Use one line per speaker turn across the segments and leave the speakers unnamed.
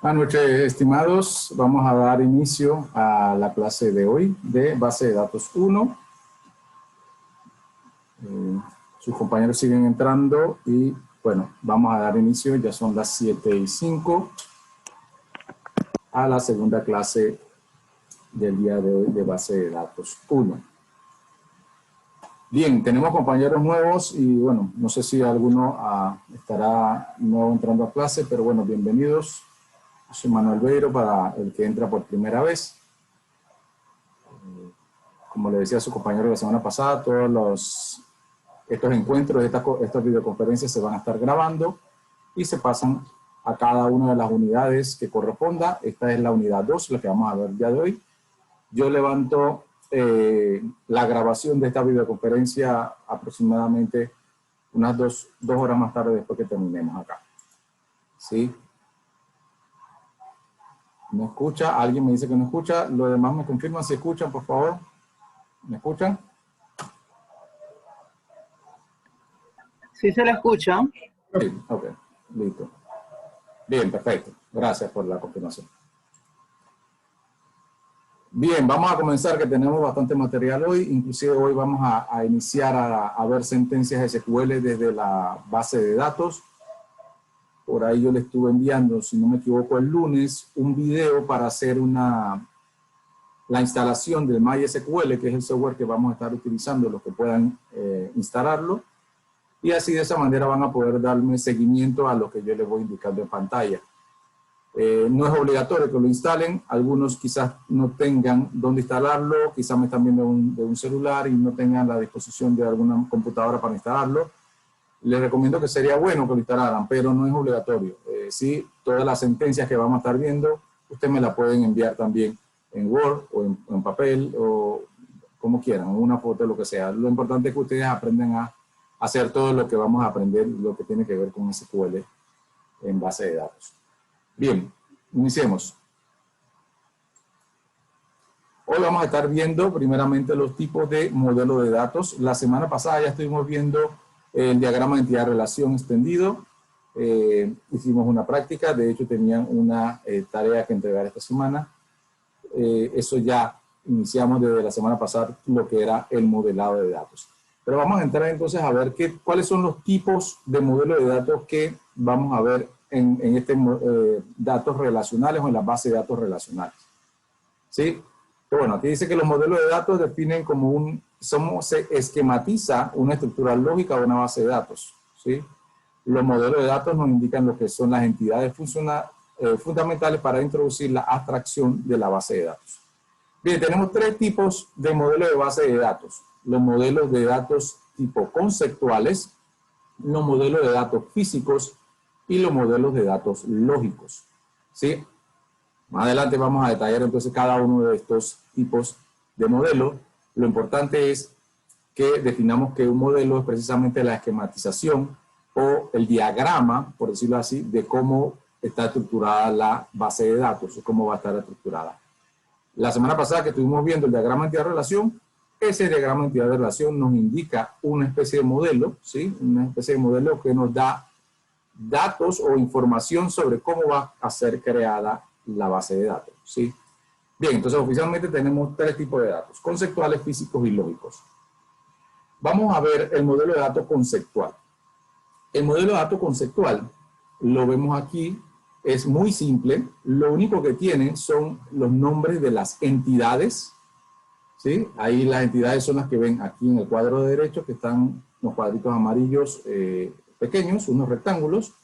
Buenas noches, estimados. Vamos a dar inicio a la clase de hoy de Base de Datos 1. Sus compañeros siguen entrando y, bueno, vamos a dar inicio. Ya son las 7:05 a la segunda clase del día de hoy de Base de Datos 1. Bien, tenemos compañeros nuevos y, bueno, no sé si alguno estará nuevo entrando a clase, pero, bueno, bienvenidos. Soy Manuel Beiro para el que entra por primera vez. Como le decía a su compañero la semana pasada, todos estos encuentros, estas videoconferencias se van a estar grabando y se pasan a cada una de las unidades que corresponda. Esta es la unidad 2, la que vamos a ver el día de hoy. Yo levanto la grabación de esta videoconferencia aproximadamente unas dos horas más tarde después que terminemos acá. ¿Sí? ¿Me escucha? ¿Alguien me dice que no escucha? Los demás me confirman si escuchan, por favor. ¿Me escuchan?
Sí, se la escucha.
Sí, ok, listo. Bien, perfecto. Gracias por la confirmación. Bien, vamos a comenzar, que tenemos bastante material hoy. Inclusive hoy vamos a iniciar a ver sentencias SQL desde la base de datos. Por ahí yo le estuve enviando, si no me equivoco, el lunes, un video para hacer la instalación del MySQL, que es el software que vamos a estar utilizando, los que puedan instalarlo. Y así de esa manera van a poder darme seguimiento a lo que yo les voy indicando en pantalla. No es obligatorio que lo instalen. Algunos quizás no tengan dónde instalarlo, quizás me están viendo de un celular y no tengan la disposición de alguna computadora para instalarlo. Les recomiendo que sería bueno que lo instalaran, pero no es obligatorio. Sí, todas las sentencias que vamos a estar viendo, ustedes me las pueden enviar también en Word o en papel o como quieran, en una foto, lo que sea. Lo importante es que ustedes aprendan a hacer todo lo que vamos a aprender, lo que tiene que ver con SQL en base de datos. Bien, iniciemos. Hoy vamos a estar viendo primeramente los tipos de modelo de datos. La semana pasada ya estuvimos viendo el diagrama de entidad-relación extendido. Hicimos una práctica, de hecho tenían una tarea que entregar esta semana. Eso ya iniciamos desde la semana pasada lo que era el modelado de datos. Pero vamos a entrar entonces a ver cuáles son los tipos de modelo de datos que vamos a ver en datos relacionales o en la base de datos relacionales. ¿Sí? Pero bueno, aquí dice que los modelos de datos definen como se esquematiza una estructura lógica de una base de datos. ¿Sí? Los modelos de datos nos indican lo que son las entidades fundamentales para introducir la abstracción de la base de datos. Bien, tenemos tres tipos de modelos de base de datos. Los modelos de datos tipo conceptuales, los modelos de datos físicos y los modelos de datos lógicos. ¿Sí? Más adelante vamos a detallar entonces cada uno de estos tipos de modelos. Lo importante es que definamos que un modelo es precisamente la esquematización o el diagrama, por decirlo así, de cómo está estructurada la base de datos o cómo va a estar estructurada. La semana pasada que estuvimos viendo el diagrama de entidad-relación, ese diagrama de entidad-relación nos indica una especie de modelo, ¿sí? Una especie de modelo que nos da datos o información sobre cómo va a ser creada la base de datos, ¿sí? Bien, entonces oficialmente tenemos tres tipos de datos: conceptuales, físicos y lógicos. Vamos a ver el modelo de datos conceptual. El modelo de datos conceptual, lo vemos aquí, es muy simple. Lo único que tiene son los nombres de las entidades, ¿sí? Ahí las entidades son las que ven aquí en el cuadro de derecho, que están los cuadritos amarillos pequeños, unos rectángulos.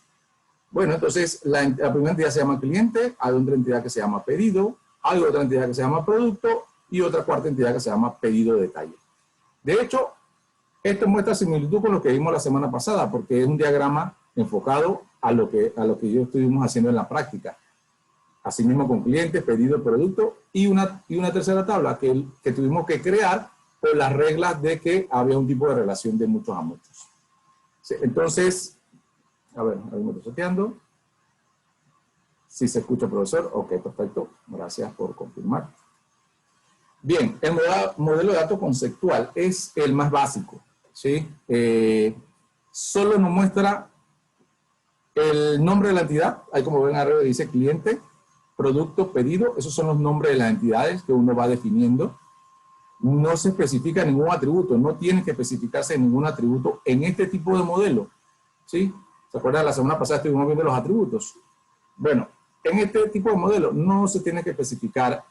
Bueno, entonces la primera entidad se llama cliente, hay otra entidad que se llama pedido, hay otra entidad que se llama producto y otra cuarta entidad que se llama pedido de detalle. De hecho, esto muestra similitud con lo que vimos la semana pasada, porque es un diagrama enfocado a lo que yo estuvimos haciendo en la práctica. Asimismo con clientes, pedido, producto y una tercera tabla que tuvimos que crear por las reglas de que había un tipo de relación de muchos a muchos. Entonces, a ver, ahí me estoy seteando. Si se escucha, profesor. Ok, perfecto. Gracias por confirmar. Bien, el modelo de datos conceptual es el más básico, ¿sí? Solo nos muestra El nombre de la entidad, ahí como ven arriba dice cliente, producto, pedido, esos son los nombres de las entidades que uno va definiendo. No se especifica ningún atributo, no tiene que especificarse ningún atributo en este tipo de modelo, ¿sí? ¿Se acuerdan? La semana pasada estuvimos viendo los atributos. Bueno, en este tipo de modelo no se tiene que especificar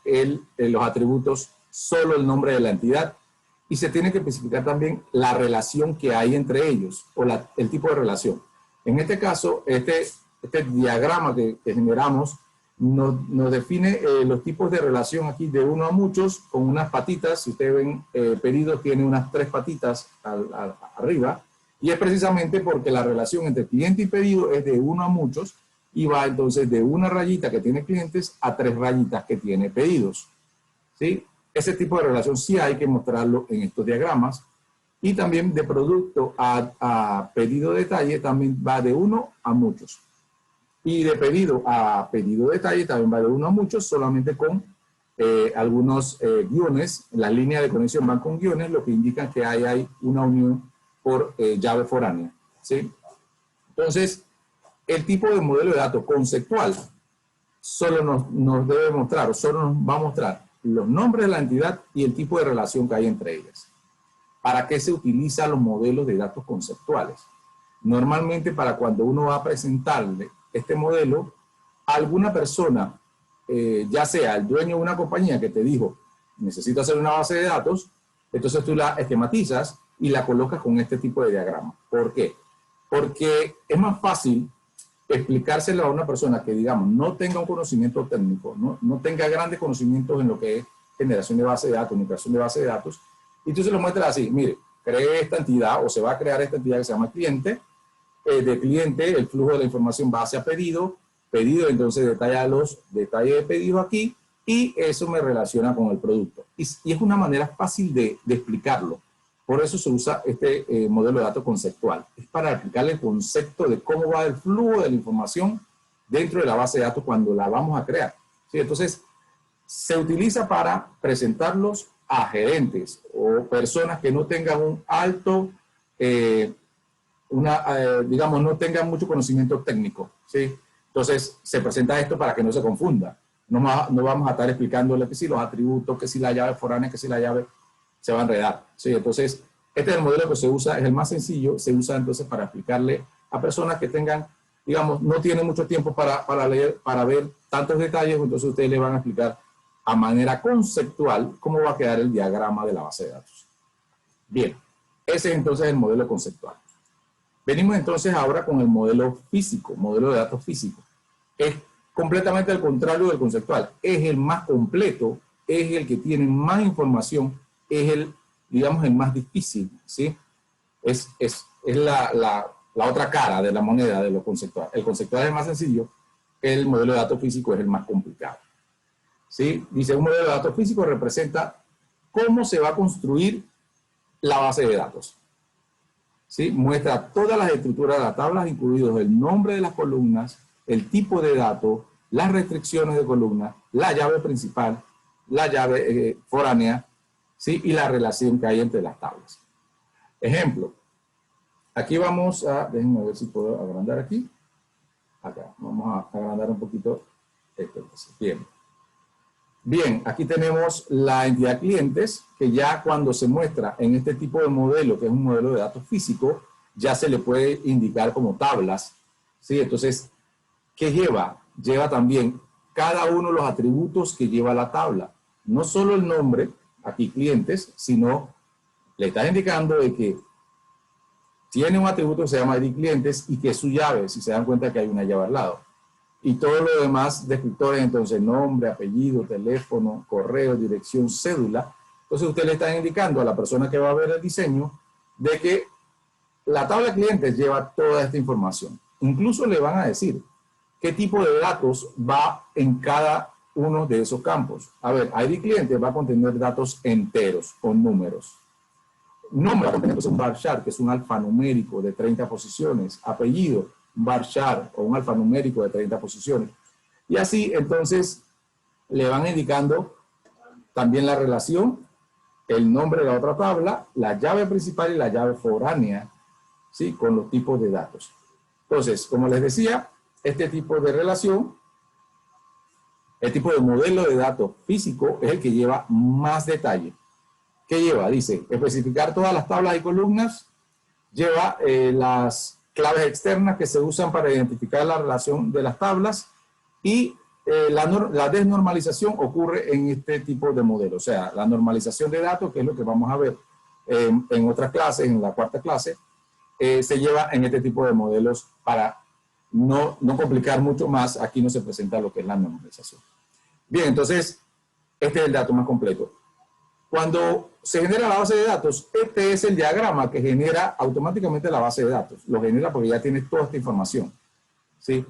los atributos, solo el nombre de la entidad, y se tiene que especificar también la relación que hay entre ellos, o el tipo de relación. En este caso, este diagrama que generamos nos define los tipos de relación aquí de uno a muchos, con unas patitas. Si ustedes ven, pedido tiene unas 3 patitas arriba, y es precisamente porque la relación entre cliente y pedido es de uno a muchos, y va entonces de una rayita que tiene clientes a 3 rayitas que tiene pedidos, ¿sí? Ese tipo de relación sí hay que mostrarlo en estos diagramas. Y también de producto a pedido detalle también va de uno a muchos. Y de pedido a pedido detalle también va de uno a muchos, solamente con algunos guiones. Las líneas de conexión van con guiones, lo que indica que hay una unión por llave foránea, ¿sí? Entonces, el tipo de modelo de datos conceptual solo nos debe mostrar, o solo nos va a mostrar los nombres de la entidad y el tipo de relación que hay entre ellas. ¿Para qué se utilizan los modelos de datos conceptuales? Normalmente para cuando uno va a presentarle este modelo a alguna persona, ya sea el dueño de una compañía que te dijo, necesito hacer una base de datos, entonces tú la esquematizas y la colocas con este tipo de diagrama. ¿Por qué? Porque es más fácil explicárselo a una persona que, digamos, no tenga un conocimiento técnico, no tenga grandes conocimientos en lo que es generación de base de datos, migración de base de datos, y tú se lo muestras así: mire, cree esta entidad, o se va a crear esta entidad que se llama cliente. De cliente, el flujo de la información va hacia pedido, pedido entonces detalla los detalles de pedido aquí, y eso me relaciona con el producto. Y es una manera fácil de explicarlo. Por eso se usa este modelo de datos conceptual. Es para aplicarle el concepto de cómo va el flujo de la información dentro de la base de datos cuando la vamos a crear, ¿sí? Entonces, se utiliza para presentarlos a gerentes o personas que no tengan un alto, digamos, no tengan mucho conocimiento técnico, ¿sí? Entonces, se presenta esto para que no se confunda. No vamos a estar explicándole que si los atributos, que si la llave foránea, que si la llave se va a enredar, ¿sí? Entonces, este es el modelo que se usa, es el más sencillo, se usa entonces para explicarle a personas que tengan, digamos, no tienen mucho tiempo para leer, para ver tantos detalles, entonces ustedes le van a explicar a manera conceptual cómo va a quedar el diagrama de la base de datos. Bien, ese es entonces el modelo conceptual. Venimos entonces ahora con el modelo físico, modelo de datos físico. Es completamente al contrario del conceptual. Es el más completo, es el que tiene más información, es el, digamos, el más difícil, ¿sí? Es la otra cara de la moneda de lo conceptual. El conceptual es el más sencillo, el modelo de datos físico es el más complicado, ¿sí? Dice, un modelo de datos físico representa cómo se va a construir la base de datos, ¿sí? Muestra todas las estructuras de las tablas, incluidos el nombre de las columnas, el tipo de datos, las restricciones de columna, la llave principal, la llave foránea, ¿sí? Y la relación que hay entre las tablas. Ejemplo, aquí vamos a, déjenme ver si puedo agrandar aquí. Acá, vamos a agrandar un poquito esto. Bien. Bien, aquí tenemos la entidad clientes, que ya cuando se muestra en este tipo de modelo, que es un modelo de datos físico, ya se le puede indicar como tablas, ¿sí? Entonces, ¿qué lleva? Lleva también cada uno de los atributos que lleva la tabla. No solo el nombre, aquí clientes, sino le está indicando de que tiene un atributo que se llama ID clientes y que es su llave, si se dan cuenta que hay una llave al lado. Y todo lo demás descriptores, entonces nombre, apellido, teléfono, correo, dirección, cédula. Entonces usted le está indicando a la persona que va a ver el diseño de que la tabla de clientes lleva toda esta información. Incluso le van a decir qué tipo de datos va en cada uno de esos campos. A ver, ID cliente va a contener datos enteros o números. Nombre va a contener un varchar, que es un alfanumérico de 30 posiciones. Apellido, un varchar o un alfanumérico de 30 posiciones. Y así, entonces, le van indicando también la relación, el nombre de la otra tabla, la llave principal y la llave foránea, ¿sí? Con los tipos de datos. Entonces, como les decía, este tipo de relación, el tipo de modelo de datos físico es el que lleva más detalle. ¿Qué lleva? Dice, especificar todas las tablas y columnas, lleva las claves externas que se usan para identificar la relación de las tablas y la desnormalización ocurre en este tipo de modelo. O sea, la normalización de datos, que es lo que vamos a ver en otras clases, en la cuarta clase, se lleva en este tipo de modelos para no complicar mucho más. Aquí no se presenta lo que es la normalización. Bien, entonces, este es el dato más completo. Cuando se genera la base de datos, este es el diagrama que genera automáticamente la base de datos. Lo genera porque ya tiene toda esta información, ¿sí?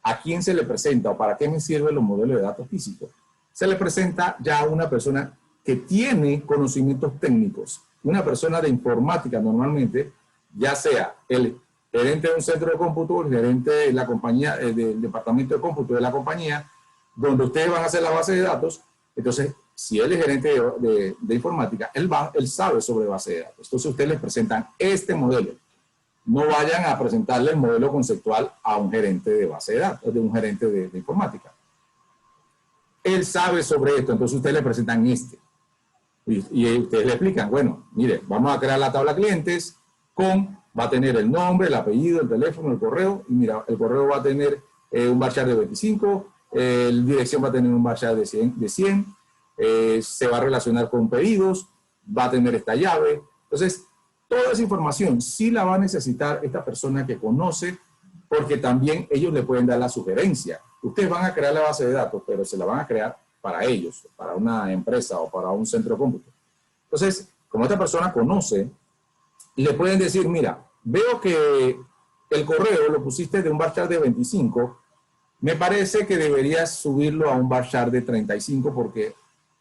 ¿A quién se le presenta o para qué me sirven los modelos de datos físicos? Se le presenta ya a una persona que tiene conocimientos técnicos. Una persona de informática normalmente, ya sea el gerente de un centro de cómputo, el gerente de la compañía, del departamento de cómputo de la compañía, donde ustedes van a hacer la base de datos. Entonces, si él es gerente de informática, él sabe sobre base de datos. Entonces, ustedes les presentan este modelo. No vayan a presentarle el modelo conceptual a un gerente de base de datos, de un gerente de informática. Él sabe sobre esto, entonces ustedes le presentan este. Y ustedes le explican, bueno, mire, vamos a crear la tabla clientes va a tener el nombre, el apellido, el teléfono, el correo, y mira, el correo va a tener un varchar de 25, la dirección va a tener un varchar de 100, se va a relacionar con pedidos, va a tener esta llave. Entonces, toda esa información sí la va a necesitar esta persona que conoce, porque también ellos le pueden dar la sugerencia. Ustedes van a crear la base de datos, pero se la van a crear para ellos, para una empresa o para un centro de cómputo. Entonces, como esta persona conoce, le pueden decir, mira, veo que el correo lo pusiste de un varchar de 25, me parece que deberías subirlo a un varchar de 35 porque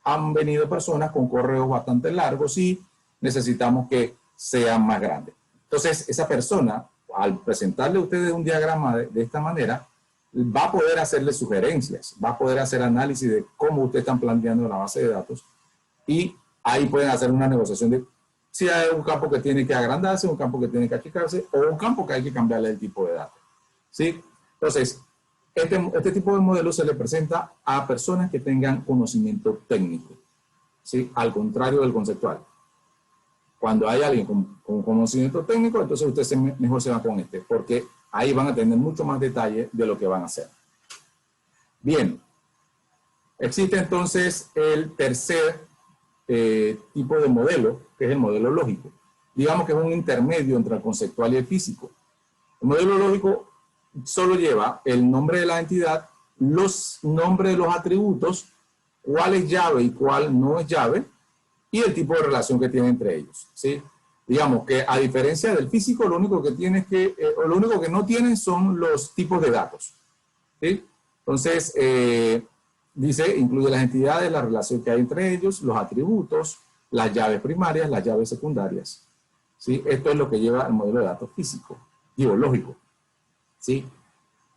han venido personas con correos bastante largos y necesitamos que sean más grandes. Entonces, esa persona, al presentarle a ustedes un diagrama de esta manera, va a poder hacerle sugerencias, va a poder hacer análisis de cómo ustedes están planteando la base de datos y ahí pueden hacer una negociación de si hay un campo que tiene que agrandarse, un campo que tiene que achicarse o un campo que hay que cambiarle el tipo de datos. ¿Sí? Entonces, este tipo de modelo se le presenta a personas que tengan conocimiento técnico, ¿sí? Al contrario del conceptual. Cuando hay alguien con conocimiento técnico, entonces ustedes mejor se van con este, porque ahí van a tener mucho más detalle de lo que van a hacer. Bien, existe entonces el tercer tipo de modelo, que es el modelo lógico. Digamos que es un intermedio entre el conceptual y el físico. El modelo lógico solo lleva el nombre de la entidad, los nombres de los atributos, cuál es llave y cuál no es llave, y el tipo de relación que tiene entre ellos, ¿sí? Digamos que a diferencia del físico, lo único que tiene lo único que no tienen son los tipos de datos, ¿sí? Entonces, dice, incluye las entidades, la relación que hay entre ellos, los atributos, las llaves primarias, las llaves secundarias, ¿sí? Esto es lo que lleva el modelo de datos físico, digo, lógico, ¿sí?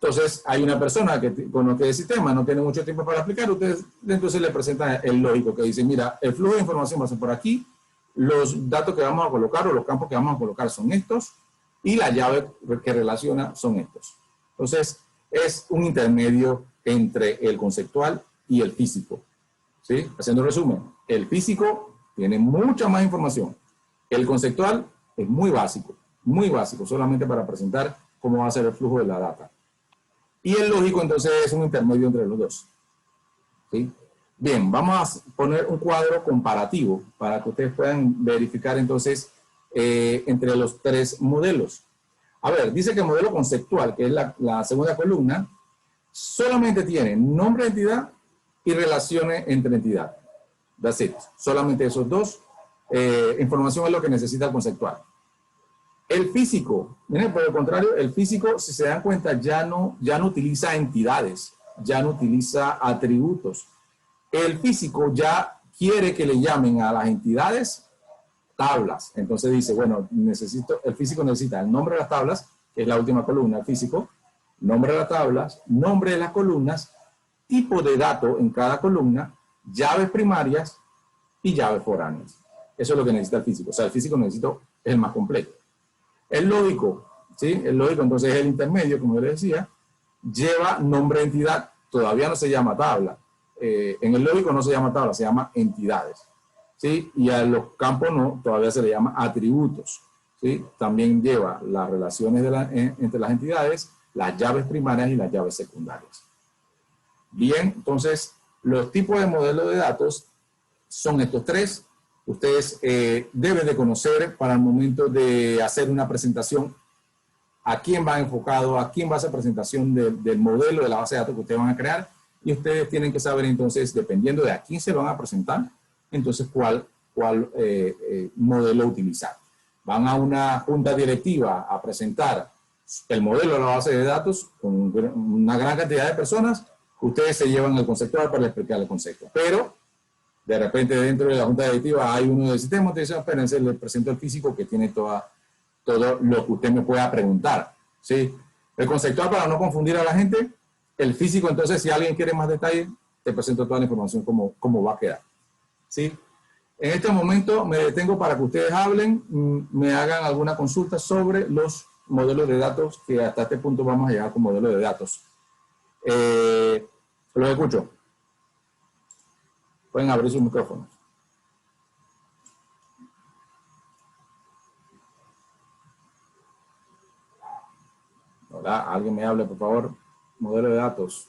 Entonces, hay una persona que conoce el sistema, no tiene mucho tiempo para explicar, ustedes entonces le presentan el lógico que dice, mira, el flujo de información va a ser por aquí, los datos que vamos a colocar o los campos que vamos a colocar son estos, y la llave que relaciona son estos. Entonces, es un intermedio entre el conceptual y el físico. ¿Sí? Haciendo un resumen, el físico tiene mucha más información. El conceptual es muy básico, solamente para presentar cómo va a ser el flujo de la data. Y el lógico, entonces, es un intermedio entre los dos. ¿Sí? Bien, vamos a poner un cuadro comparativo para que ustedes puedan verificar, entonces, entre los tres modelos. A ver, dice que el modelo conceptual, que es la segunda columna, solamente tiene nombre de entidad y relaciones entre entidad. That's it. Solamente esos dos. Información es lo que necesita el conceptual. El físico, miren, por el contrario, el físico, si se dan cuenta, ya no utiliza entidades, ya no utiliza atributos. El físico ya quiere que le llamen a las entidades tablas. Entonces dice, bueno, el físico necesita el nombre de las tablas, que es la última columna, el físico, nombre de las tablas, nombre de las columnas, tipo de dato en cada columna, llaves primarias y llaves foráneas. Eso es lo que necesita el físico. O sea, el físico necesita el más completo. El lógico ¿sí? El lógico entonces es el intermedio, como yo les decía, lleva nombre de entidad, todavía no se llama tabla. En el lógico no se llama tabla, se llama entidades, ¿sí? Y a los campos no, todavía se le llama atributos, ¿sí? También lleva las relaciones entre las entidades, las llaves primarias y las llaves secundarias. Bien, entonces, los tipos de modelos de datos son estos tres. Ustedes deben de conocer para el momento de hacer una presentación a quién va enfocado, a quién va a hacer presentación del modelo de la base de datos que ustedes van a crear, y ustedes tienen que saber entonces, dependiendo de a quién se lo van a presentar, entonces cuál modelo utilizar. Van a una junta directiva a presentar el modelo de la base de datos con una gran cantidad de personas, ustedes se llevan el conceptual para explicar el concepto. Pero, de repente, dentro de la junta directiva hay uno del sistema, ustedes dicen, espérense, les presento el físico que tiene todo lo que usted me pueda preguntar, ¿sí? El conceptual, para no confundir a la gente, el físico, entonces, si alguien quiere más detalle, te presento toda la información cómo va a quedar, ¿sí? En este momento me detengo para que ustedes hablen, me hagan alguna consulta sobre los modelos de datos, que hasta este punto vamos a llegar con modelos de datos. Los escucho. Pueden abrir sus micrófonos. Hola, alguien me hable, por favor. Modelo de datos.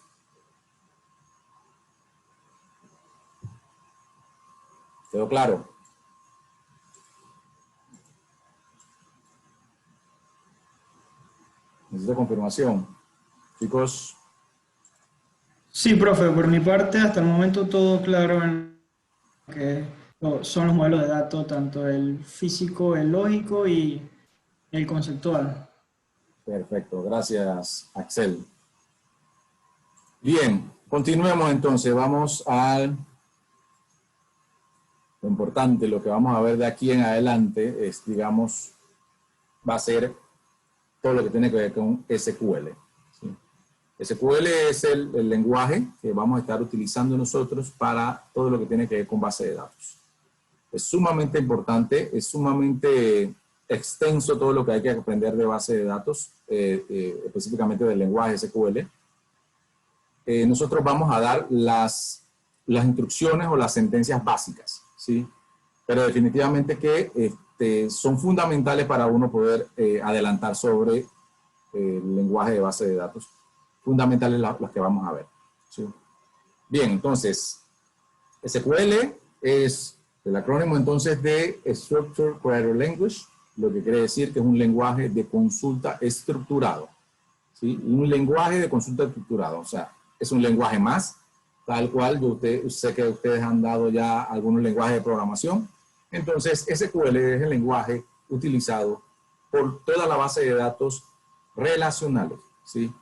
¿Quedó claro? Necesito confirmación. Chicos.
Sí, profe, por mi parte, hasta el momento todo claro en que son los modelos de datos, tanto el físico, el lógico y el conceptual.
Perfecto, gracias, Axel. Bien, continuemos entonces. Vamos al lo importante, lo que vamos a ver de aquí en adelante es, digamos, va a ser todo lo que tiene que ver con SQL. ¿Sí? SQL es el lenguaje que vamos a estar utilizando nosotros para todo lo que tiene que ver con base de datos. Es sumamente importante, es sumamente extenso todo lo que hay que aprender de base de datos, específicamente del lenguaje SQL. Nosotros vamos a dar las instrucciones o las sentencias básicas, ¿sí? Pero definitivamente que son fundamentales para uno poder adelantar sobre el lenguaje de base de datos. Fundamentales las que vamos a ver, ¿sí? Bien, entonces, SQL es el acrónimo entonces de Structured Query Language, lo que quiere decir que es un lenguaje de consulta estructurado, ¿sí? Un lenguaje de consulta estructurado, o sea, es un lenguaje más, tal cual yo sé que ustedes han dado ya algunos lenguajes de programación. Entonces, SQL es el lenguaje utilizado por toda la base de datos relacionales, ¿sí?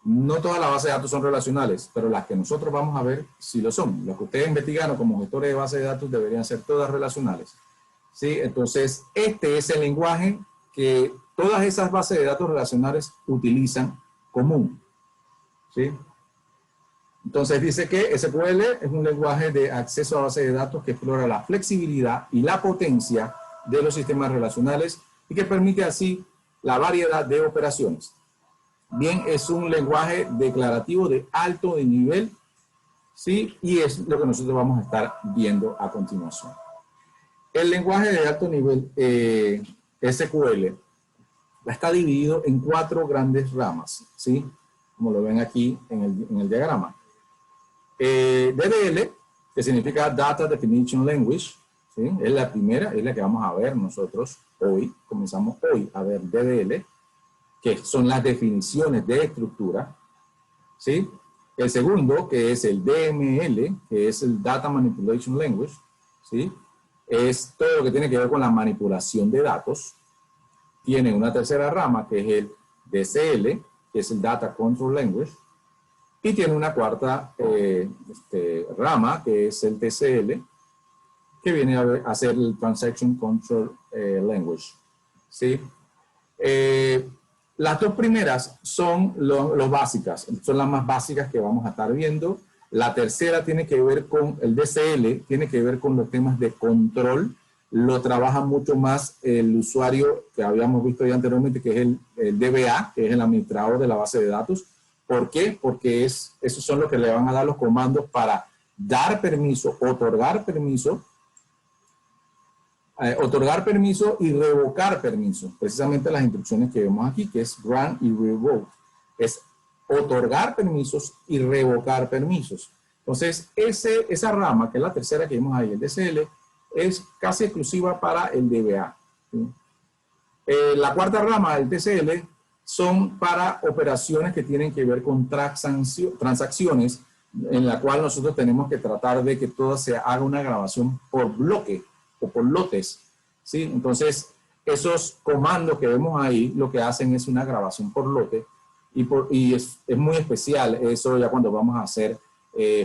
No todas las bases de datos son relacionales, pero las que nosotros vamos a ver sí lo son. Las que ustedes investigaron como gestores de base de datos deberían ser todas relacionales, ¿sí? Entonces, este es el lenguaje que todas esas bases de datos relacionales utilizan común, ¿sí? Entonces dice que SQL es un lenguaje de acceso a base de datos que explora la flexibilidad y la potencia de los sistemas relacionales y que permite así la variedad de operaciones. Bien, es un lenguaje declarativo de alto nivel, ¿sí? Y es lo que nosotros vamos a estar viendo a continuación. El lenguaje de alto nivel SQL está dividido en 4 grandes ramas, ¿sí? Como lo ven aquí en el diagrama. DDL, que significa Data Definition Language, ¿sí? Es la primera, es la que vamos a ver nosotros hoy. Comenzamos hoy a ver DDL, que son las definiciones de estructura, ¿sí? El segundo, que es el DML, que es el Data Manipulation Language, ¿sí? Es todo lo que tiene que ver con la manipulación de datos. Tiene una tercera rama, que es el DCL, que es el Data Control Language, y tiene una cuarta rama, que es el TCL, que viene a ser el Transaction Control Language, ¿sí? Las dos primeras son los básicas, son las más básicas que vamos a estar viendo. La tercera tiene que ver con el DCL, tiene que ver con los temas de control lo trabaja mucho más el usuario que habíamos visto ya anteriormente, que es el DBA, que es el administrador de la base de datos. ¿Por qué? Porque esos son los que le van a dar los comandos para dar permiso, otorgar permiso y revocar permiso. Precisamente las instrucciones que vemos aquí, que es grant y revoke. Es otorgar permisos y revocar permisos. Entonces, esa rama, que es la tercera que vimos ahí, el DCL, es casi exclusiva para el DBA. ¿Sí? La cuarta rama del TCL son para operaciones que tienen que ver con transacciones, en la cual nosotros tenemos que tratar de que todo se haga una grabación por bloque o por lotes. ¿Sí? Entonces, esos comandos que vemos ahí, lo que hacen es una grabación por lote, y es muy especial eso ya cuando vamos a hacer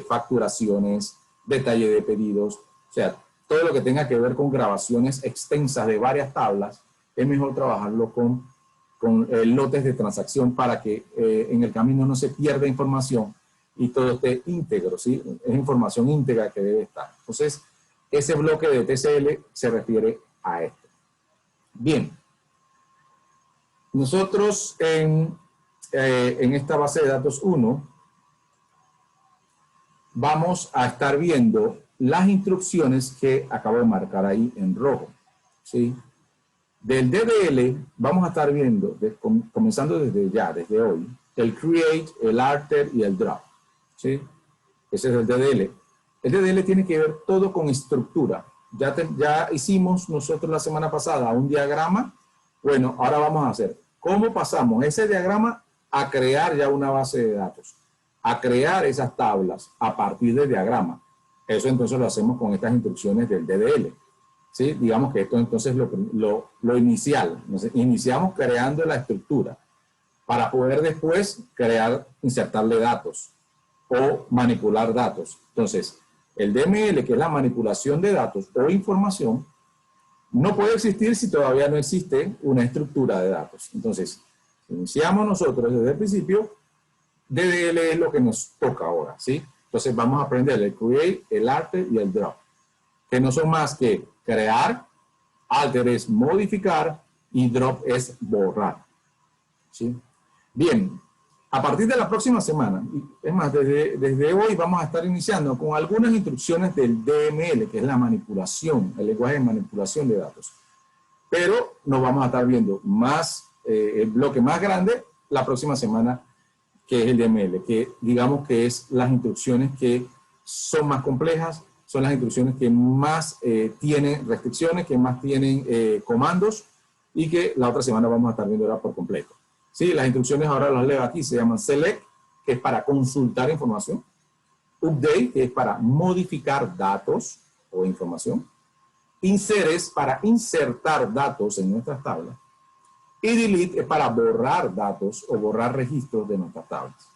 facturaciones, detalle de pedidos, o sea, todo lo que tenga que ver con grabaciones extensas de varias tablas, es mejor trabajarlo con lotes de transacción para que en el camino no se pierda información y todo esté íntegro, ¿sí? Es información íntegra que debe estar. Entonces, ese bloque de TCL se refiere a esto. Bien. Nosotros en esta base de datos 1 vamos a estar viendo las instrucciones que acabo de marcar ahí en rojo, ¿sí? Del DDL vamos a estar viendo, comenzando desde hoy, el create, el alter y el drop, ¿sí? Ese es el DDL. El DDL tiene que ver todo con estructura. Ya hicimos nosotros la semana pasada un diagrama. Bueno, ahora vamos a hacer cómo pasamos ese diagrama a crear ya una base de datos, a crear esas tablas a partir del diagrama. Eso entonces lo hacemos con estas instrucciones del DDL. ¿Sí? Digamos que esto entonces es lo inicial. Entonces, iniciamos creando la estructura para poder después insertarle datos o manipular datos. Entonces, el DML, que es la manipulación de datos o información, no puede existir si todavía no existe una estructura de datos. Entonces, iniciamos nosotros desde el principio, DDL es lo que nos toca ahora, ¿sí? Entonces vamos a aprender el create, el alter y el drop, que no son más que crear, alter es modificar y drop es borrar, ¿sí? Bien, a partir de la próxima semana, es más, desde hoy vamos a estar iniciando con algunas instrucciones del DML, que es la manipulación, el lenguaje de manipulación de datos. Pero nos vamos a estar viendo más, el bloque más grande la próxima semana, que es el DML, que digamos que es las instrucciones que son más complejas, son las instrucciones que más tienen restricciones, que más tienen comandos, y que la otra semana vamos a estar viendo ahora por completo. Sí, las instrucciones ahora las leo aquí, se llaman select, que es para consultar información, update, que es para modificar datos o información, insert es para insertar datos en nuestras tablas, y delete es para borrar datos o borrar registros de nuestras tablas.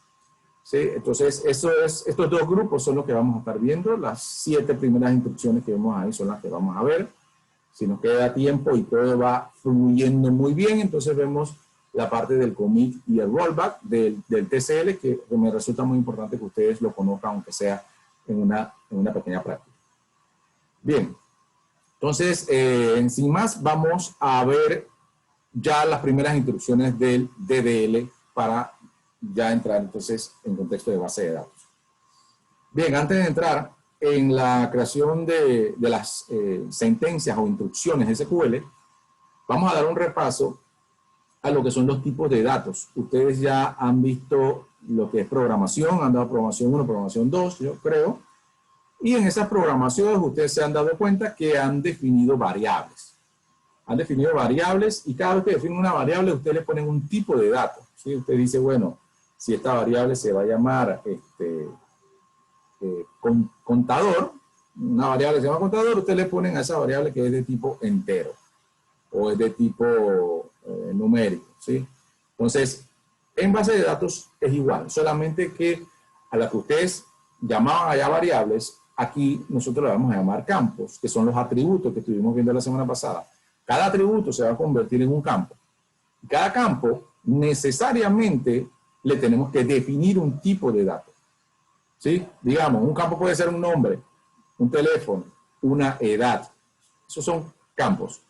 ¿Sí? Entonces, estos dos grupos son los que vamos a estar viendo. Las 7 primeras instrucciones que vemos ahí son las que vamos a ver. Si nos queda tiempo y todo va fluyendo muy bien, entonces vemos la parte del commit y el rollback del TCL, que me resulta muy importante que ustedes lo conozcan, aunque sea en una pequeña práctica. Bien, entonces, sin más, vamos a ver ya las primeras instrucciones del DDL para ya entrar entonces en contexto de base de datos. Bien, antes de entrar en la creación de las sentencias o instrucciones SQL, vamos a dar un repaso a lo que son los tipos de datos. Ustedes ya han visto lo que es programación, han dado programación 1, programación 2, yo creo, y en esas programaciones ustedes se han dado cuenta que han definido variables. Han definido variables y cada vez que definen una variable, ustedes le ponen un tipo de dato. ¿Sí? Usted dice, bueno, si esta variable se va a llamar contador, una variable se llama contador, ustedes le ponen a esa variable que es de tipo entero o es de tipo numérico. ¿Sí? Entonces, en base de datos es igual, solamente que a la que ustedes llamaban allá variables, aquí nosotros le vamos a llamar campos, que son los atributos que estuvimos viendo la semana pasada. Cada atributo se va a convertir en un campo. Cada campo necesariamente le tenemos que definir un tipo de dato. ¿Sí? Digamos, un campo puede ser un nombre, un teléfono, una edad. Esos son campos.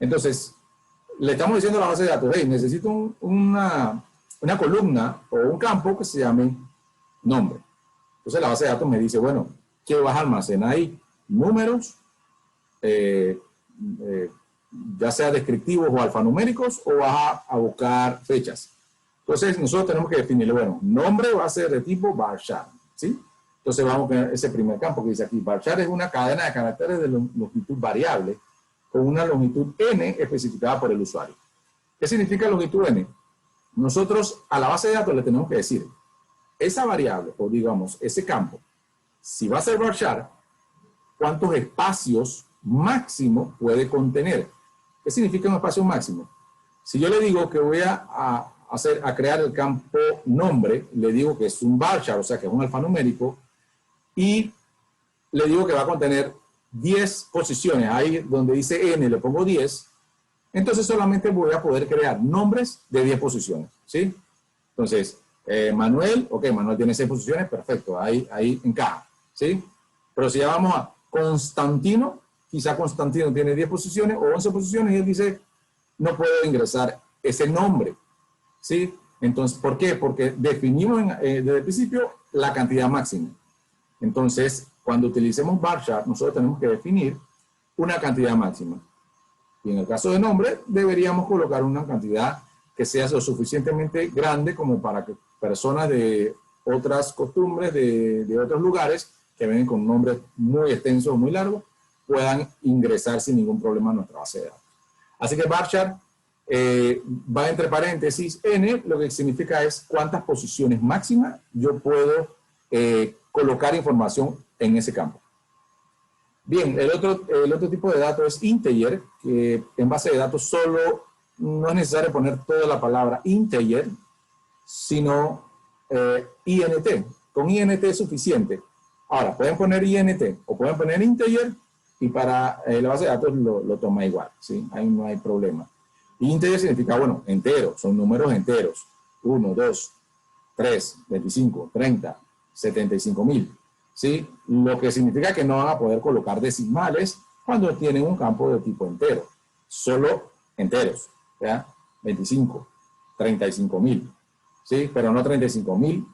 Entonces, le estamos diciendo a la base de datos, hey, necesito una columna o un campo que se llame nombre. Entonces la base de datos me dice, bueno, ¿qué vas a almacenar ahí? Números, ya sea descriptivos o alfanuméricos, o vas a buscar fechas. Entonces nosotros tenemos que definirle, bueno, nombre va a ser de tipo varchar, ¿sí? Entonces vamos a poner ese primer campo que dice aquí, varchar es una cadena de caracteres de longitud variable con una longitud n especificada por el usuario. ¿Qué significa longitud n? Nosotros a la base de datos le tenemos que decir, esa variable, o digamos, ese campo, si va a ser varchar, ¿cuántos espacios máximo puede contener? ¿Qué significa un espacio máximo? Si yo le digo que voy a crear el campo nombre, le digo que es un varchar, o sea que es un alfanumérico, y le digo que va a contener 10 posiciones, ahí donde dice n le pongo 10, entonces solamente voy a poder crear nombres de 10 posiciones, ¿sí? Entonces, Manuel, ok, Manuel tiene 6 posiciones, perfecto, ahí encaja, ¿sí? Pero si ya vamos a Constantino, quizá Constantino tiene 10 posiciones o 11 posiciones y él dice, no puedo ingresar ese nombre, ¿sí? Entonces, ¿por qué? Porque definimos desde el principio la cantidad máxima. Entonces, cuando utilicemos varchar, nosotros tenemos que definir una cantidad máxima. Y en el caso de nombre, deberíamos colocar una cantidad que sea lo suficientemente grande como para que personas de otras costumbres, de otros lugares, que vengan con nombres muy extensos o muy largos, puedan ingresar sin ningún problema a nuestra base de datos. Así que varchar va entre paréntesis n, lo que significa es cuántas posiciones máximas yo puedo colocar información en ese campo. Bien, el otro tipo de dato es integer, que en base de datos solo no es necesario poner toda la palabra integer, sino int. Con int es suficiente. Ahora, pueden poner int o pueden poner integer y para la base de datos lo toma igual, ¿sí? Ahí no hay problema. Integer significa, bueno, entero, son números enteros. 1, 2, 3, 25, 30, 75,000. ¿Sí? Lo que significa que no van a poder colocar decimales cuando tienen un campo de tipo entero. Solo enteros, ¿ya? 25, 35,000, ¿sí? Pero no 35,000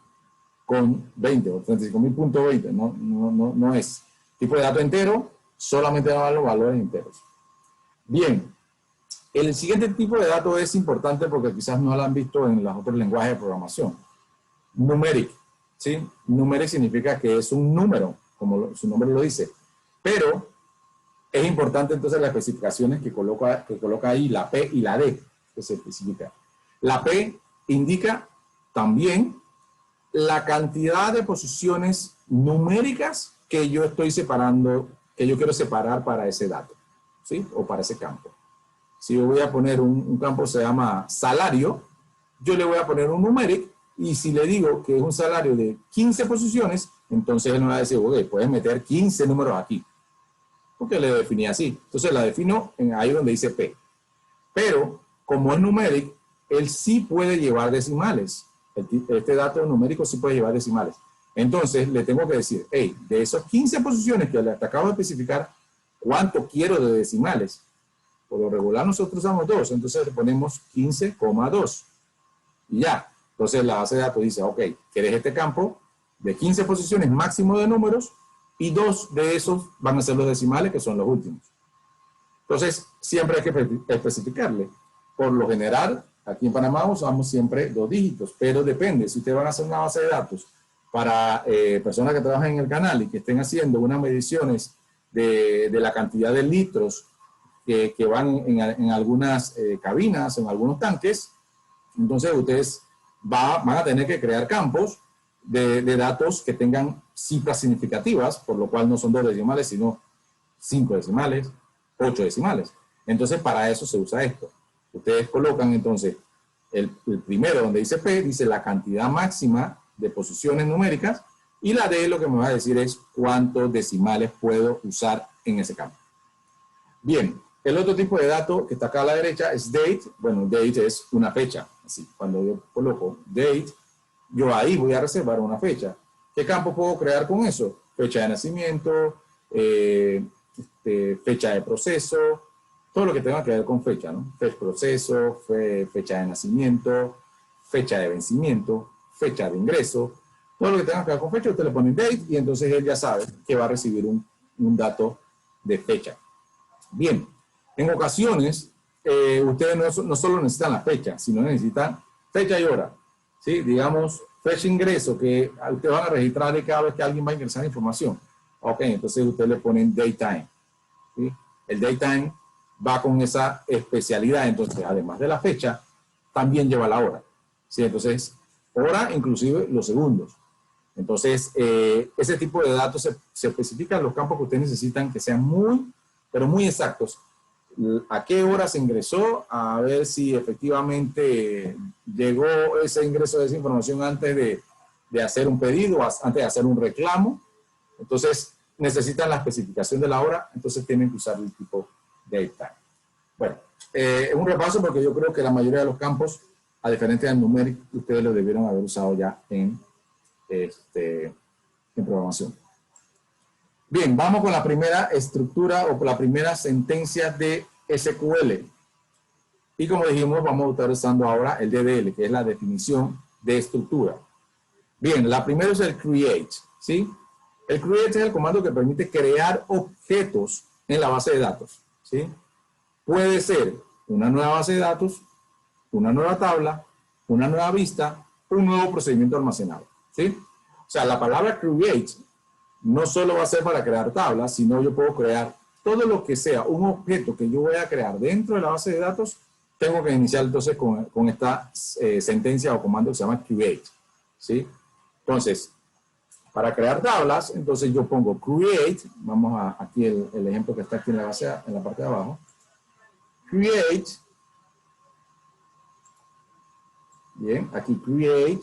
con 20 o 35,000.20, no es. Tipo de dato entero, solamente van a dar los valores enteros. Bien, el siguiente tipo de dato es importante porque quizás no lo han visto en los otros lenguajes de programación. Numeric. ¿Sí? Numeric significa que es un número, como su nombre lo dice, pero es importante entonces las especificaciones que coloca ahí la P y la D, que se especifica. La P indica también la cantidad de posiciones numéricas que yo estoy separando, que yo quiero separar para ese dato, ¿sí? O para ese campo. Si yo voy a poner un campo que se llama salario, yo le voy a poner un numeric. Y si le digo que es un salario de 15 posiciones, entonces él me va a decir, ok, puedes meter 15 números aquí. Porque le definí así. Entonces la defino ahí donde dice P. Pero, como es numérico, él sí puede llevar decimales. Este dato numérico sí puede llevar decimales. Entonces le tengo que decir, hey, de esas 15 posiciones que le acabo de especificar, ¿cuánto quiero de decimales? Por lo regular nosotros usamos 2, entonces le ponemos 15,2. Y ya. Entonces la base de datos dice, ok, quieres este campo de 15 posiciones máximo de números y 2 de esos van a ser los decimales, que son los últimos. Entonces, siempre hay que especificarle. Por lo general, aquí en Panamá usamos siempre 2 dígitos, pero depende. Si ustedes van a hacer una base de datos para personas que trabajan en el canal y que estén haciendo unas mediciones de la cantidad de litros que van en algunas cabinas, en algunos tanques, entonces ustedes van a tener que crear campos de datos que tengan cifras significativas, por lo cual no son 2 decimales, sino 5 decimales, 8 decimales. Entonces, para eso se usa esto. Ustedes colocan, entonces, el primero donde dice P, dice la cantidad máxima de posiciones numéricas, y la D lo que me va a decir es cuántos decimales puedo usar en ese campo. Bien, el otro tipo de dato que está acá a la derecha es date. Bueno, date es una fecha. Así, cuando yo coloco date, yo ahí voy a reservar una fecha. ¿Qué campo puedo crear con eso? Fecha de nacimiento, fecha de proceso, todo lo que tenga que ver con fecha, ¿no? Proceso, fecha de nacimiento, fecha de vencimiento, fecha de ingreso, todo lo que tenga que ver con fecha, usted le pone date y entonces él ya sabe que va a recibir un dato de fecha. Bien, en ocasiones ustedes no solo necesitan la fecha, sino necesitan fecha y hora. ¿Sí? Digamos, fecha de ingreso, que ustedes van a registrar cada vez que alguien va a ingresar información. Ok, entonces ustedes le ponen daytime. ¿Sí? El daytime va con esa especialidad, entonces además de la fecha, también lleva la hora. ¿Sí? Entonces, hora inclusive los segundos. Entonces, ese tipo de datos se especifican en los campos que ustedes necesitan que sean muy, pero muy exactos. ¿A qué hora se ingresó? A ver si efectivamente llegó ese ingreso de esa información antes de hacer un pedido, antes de hacer un reclamo. Entonces, necesitan la especificación de la hora, entonces tienen que usar el tipo daytime. Bueno, un repaso porque yo creo que la mayoría de los campos, a diferencia del numeric, ustedes lo debieron haber usado ya en programación. Bien, vamos con la primera estructura o con la primera sentencia de SQL. Y como dijimos, vamos a estar usando ahora el DDL, que es la definición de estructura. Bien, la primera es el create, ¿sí? El create es el comando que permite crear objetos en la base de datos, ¿sí? Puede ser una nueva base de datos, una nueva tabla, una nueva vista, un nuevo procedimiento almacenado, ¿sí? O sea, la palabra create no solo va a ser para crear tablas, sino yo puedo crear todo lo que sea un objeto que yo voy a crear dentro de la base de datos. Tengo que iniciar entonces con esta sentencia o comando que se llama create, ¿sí? Entonces, para crear tablas, entonces yo pongo create, vamos a aquí el ejemplo que está aquí en la base, en la parte de abajo, create, bien, aquí create,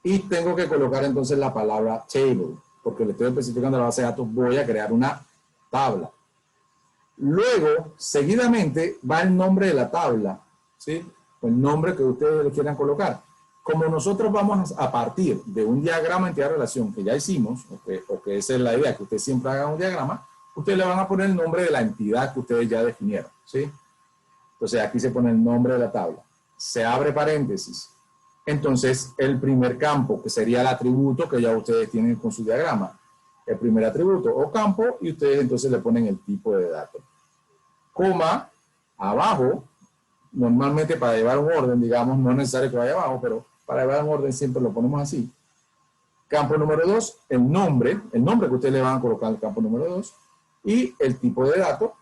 y tengo que colocar entonces la palabra table, porque le estoy especificando a la base de datos, voy a crear una tabla. Luego, seguidamente, va el nombre de la tabla, ¿sí? El nombre que ustedes le quieran colocar. Como nosotros vamos a partir de un diagrama de entidad de relación que ya hicimos, o que esa es la idea, que ustedes siempre hagan un diagrama, ustedes le van a poner el nombre de la entidad que ustedes ya definieron, ¿sí? Entonces, aquí se pone el nombre de la tabla. Se abre paréntesis. Entonces, el primer campo, que sería el atributo que ya ustedes tienen con su diagrama, el primer atributo o campo, y ustedes entonces le ponen el tipo de dato. Coma, abajo, normalmente para llevar un orden, digamos, no es necesario que vaya abajo, pero para llevar un orden siempre lo ponemos así. Campo número 2, el nombre que ustedes le van a colocar al campo número 2, y el tipo de dato,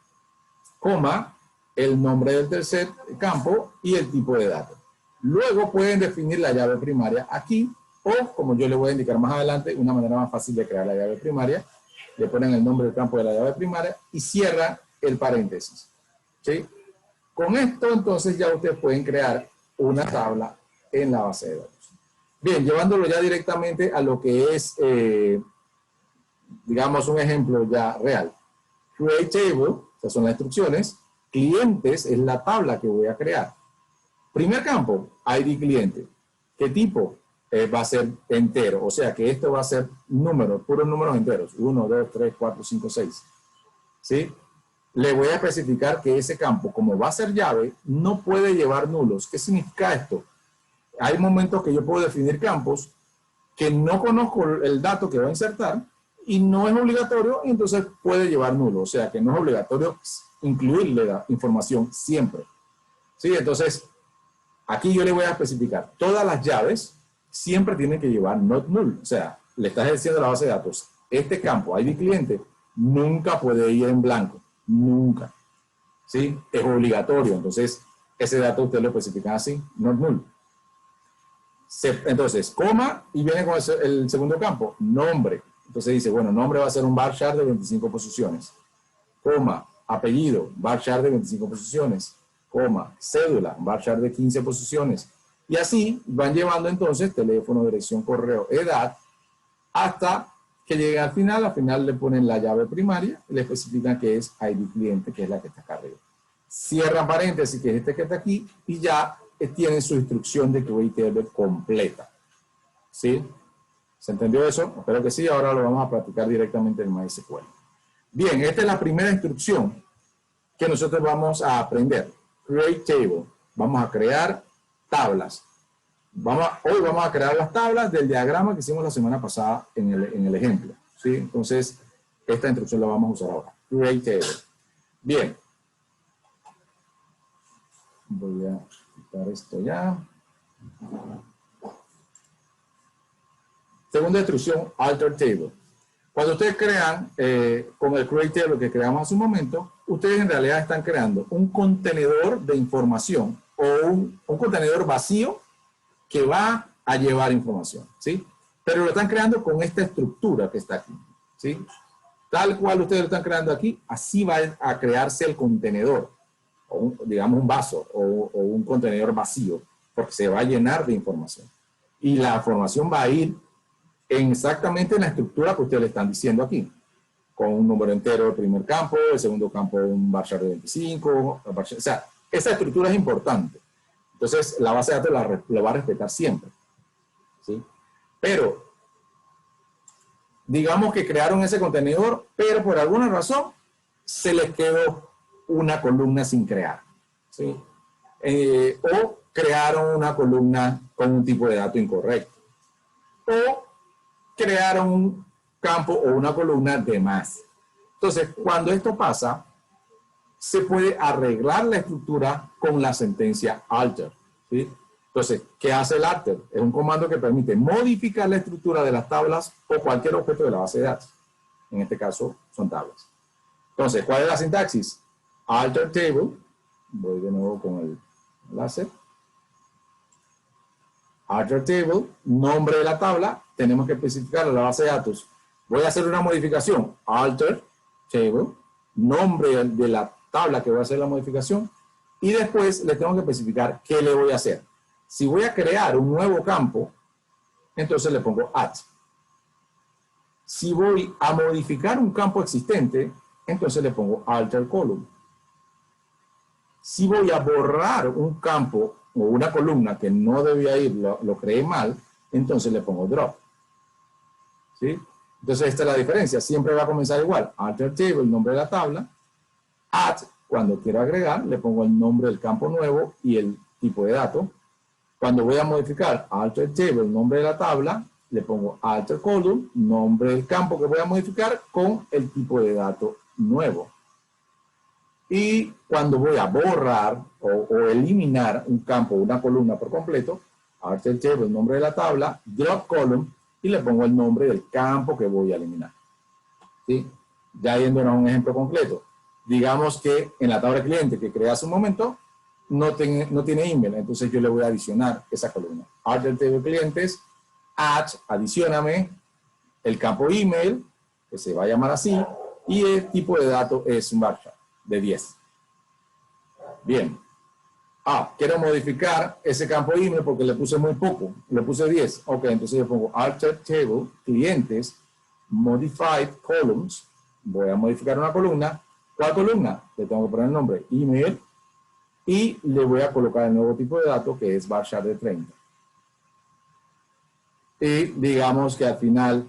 coma, el nombre del tercer campo y el tipo de dato. Luego pueden definir la llave primaria aquí, o como yo les voy a indicar más adelante, una manera más fácil de crear la llave primaria, le ponen el nombre del campo de la llave primaria y cierran el paréntesis, ¿sí? Con esto entonces ya ustedes pueden crear una tabla en la base de datos. Bien, llevándolo ya directamente a lo que es, digamos, un ejemplo ya real. Create table, estas son las instrucciones. Clientes es la tabla que voy a crear. Primer campo, ID cliente. ¿Qué tipo? Va a ser entero, o sea que esto va a ser números, puros números enteros. 1, 2, 3, 4, 5, 6. ¿Sí? Le voy a especificar que ese campo, como va a ser llave, no puede llevar nulos. ¿Qué significa esto? Hay momentos que yo puedo definir campos que no conozco el dato que voy a insertar y no es obligatorio, y entonces puede llevar nulo. O sea que no es obligatorio incluirle la información siempre. ¿Sí? Entonces, aquí yo le voy a especificar todas las llaves siempre tienen que llevar not null. O sea, le estás diciendo a la base de datos, este campo ID cliente nunca puede ir en blanco. Nunca. ¿Sí? Es obligatorio. Entonces, ese dato usted lo especifica así, not null. Entonces, coma, y viene con el segundo campo, nombre. Entonces dice, bueno, nombre va a ser un varchar de 25 posiciones. Coma, apellido, varchar de 25 posiciones. Coma, cédula, varchar de 15 posiciones. Y así van llevando entonces teléfono, dirección, correo, edad, hasta que lleguen al final le ponen la llave primaria y le especifican que es ID cliente, que es la que está acá arriba. Cierran paréntesis, que es este que está aquí, y ya tienen su instrucción de create table completa. ¿Sí? ¿Se entendió eso? Espero que sí. Ahora lo vamos a practicar directamente en MySQL. Bien, esta es la primera instrucción. que nosotros vamos a aprender. Create table. Vamos a crear tablas. Hoy vamos a crear las tablas del diagrama que hicimos la semana pasada en el ejemplo. ¿Sí? Entonces, esta instrucción la vamos a usar ahora. Create table. Bien. Voy a quitar esto ya. Segunda instrucción, alter table. Cuando ustedes crean, con el create table que creamos hace un momento, ustedes en realidad están creando un contenedor de información o un contenedor vacío que va a llevar información, ¿sí? Pero lo están creando con esta estructura que está aquí, ¿sí? Tal cual ustedes lo están creando aquí, así va a crearse el contenedor, o digamos un vaso o un contenedor vacío, porque se va a llenar de información. Y la información va a ir exactamente en la estructura que ustedes le están diciendo aquí, con un número entero del primer campo, el segundo campo un varchar de 25, o sea, esa estructura es importante. Entonces, la base de datos lo va a respetar siempre, ¿sí? Pero, digamos que crearon ese contenedor, pero por alguna razón se les quedó una columna sin crear, ¿sí? O crearon una columna con un tipo de dato incorrecto. O crearon un campo o una columna de más. Entonces, cuando esto pasa, se puede arreglar la estructura con la sentencia alter, ¿sí? Entonces, ¿qué hace el alter? Es un comando que permite modificar la estructura de las tablas o cualquier objeto de la base de datos. En este caso, son tablas. Entonces, ¿cuál es la sintaxis? Alter table. Voy de nuevo con el enlace. Alter table, nombre de la tabla, tenemos que especificar en la base de datos. Voy a hacer una modificación. Alter table, nombre de la tabla que voy a hacer la modificación, y después le tengo que especificar qué le voy a hacer. Si voy a crear un nuevo campo, entonces le pongo add. Si voy a modificar un campo existente, entonces le pongo alter column. Si voy a borrar un campo o una columna que no debía ir, lo creé mal, entonces le pongo drop. ¿Sí? Entonces esta es la diferencia. Siempre va a comenzar igual. Alter table, el nombre de la tabla. Add, cuando quiero agregar, le pongo el nombre del campo nuevo y el tipo de dato. Cuando voy a modificar alter table, el nombre de la tabla, le pongo alter column, nombre del campo que voy a modificar con el tipo de dato nuevo. Y cuando voy a borrar o eliminar un campo o una columna por completo, alter table, el nombre de la tabla, drop column, y le pongo el nombre del campo que voy a eliminar. ¿Sí? Ya yéndonos a un ejemplo completo. Digamos que en la tabla de cliente que creé hace un momento, no tiene email, entonces yo le voy a adicionar esa columna. Alter table clientes, add, adicioname el campo email, que se va a llamar así, y el tipo de dato es un varchar de 10. Bien. Quiero modificar ese campo email porque le puse muy poco, le puse 10. Ok, entonces yo pongo alter table, clientes, modified columns, voy a modificar una columna. ¿Cuál columna? Le tengo que poner el nombre email y le voy a colocar el nuevo tipo de dato que es varchar de 30. Y digamos que al final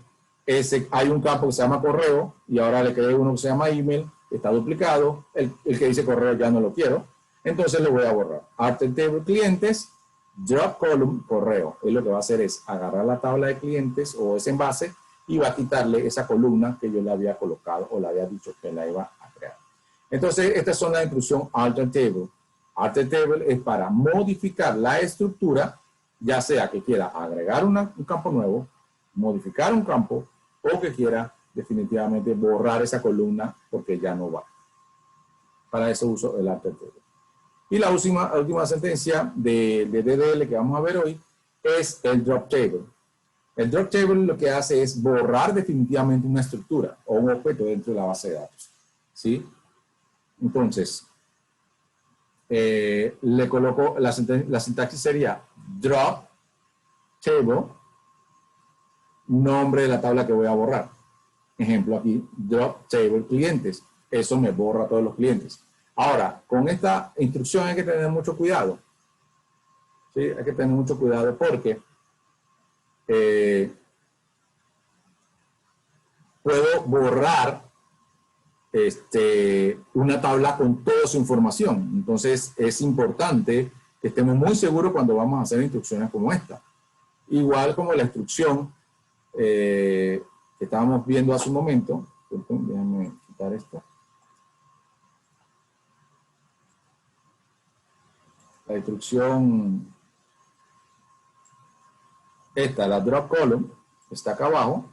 hay un campo que se llama correo y ahora le creé uno que se llama email, que está duplicado, el que dice correo ya no lo quiero, entonces le voy a borrar. Alter table clientes, drop column, correo. Y lo que va a hacer es agarrar la tabla de clientes o ese envase y va a quitarle esa columna que yo le había colocado o le había dicho que la iba a crear. Entonces, estas son las instrucciones alter table. Alter table es para modificar la estructura, ya sea que quiera agregar un campo nuevo, modificar un campo, o que quiera definitivamente borrar esa columna porque ya no va. Para eso uso el alter table. Y la última sentencia de DDL que vamos a ver hoy es el drop table. El drop table lo que hace es borrar definitivamente una estructura o un objeto dentro de la base de datos. ¿Sí? Entonces, le coloco la sintaxis sería drop table, nombre de la tabla que voy a borrar. Ejemplo aquí, drop table clientes. Eso me borra a todos los clientes. Ahora, con esta instrucción hay que tener mucho cuidado. ¿Sí? Hay que tener mucho cuidado porque puedo borrar una tabla con toda su información. Entonces es importante que estemos muy seguros cuando vamos a hacer instrucciones como esta. Igual como la instrucción que estábamos viendo hace un momento. Déjame quitar esto. La instrucción, esta, la drop column, está acá abajo,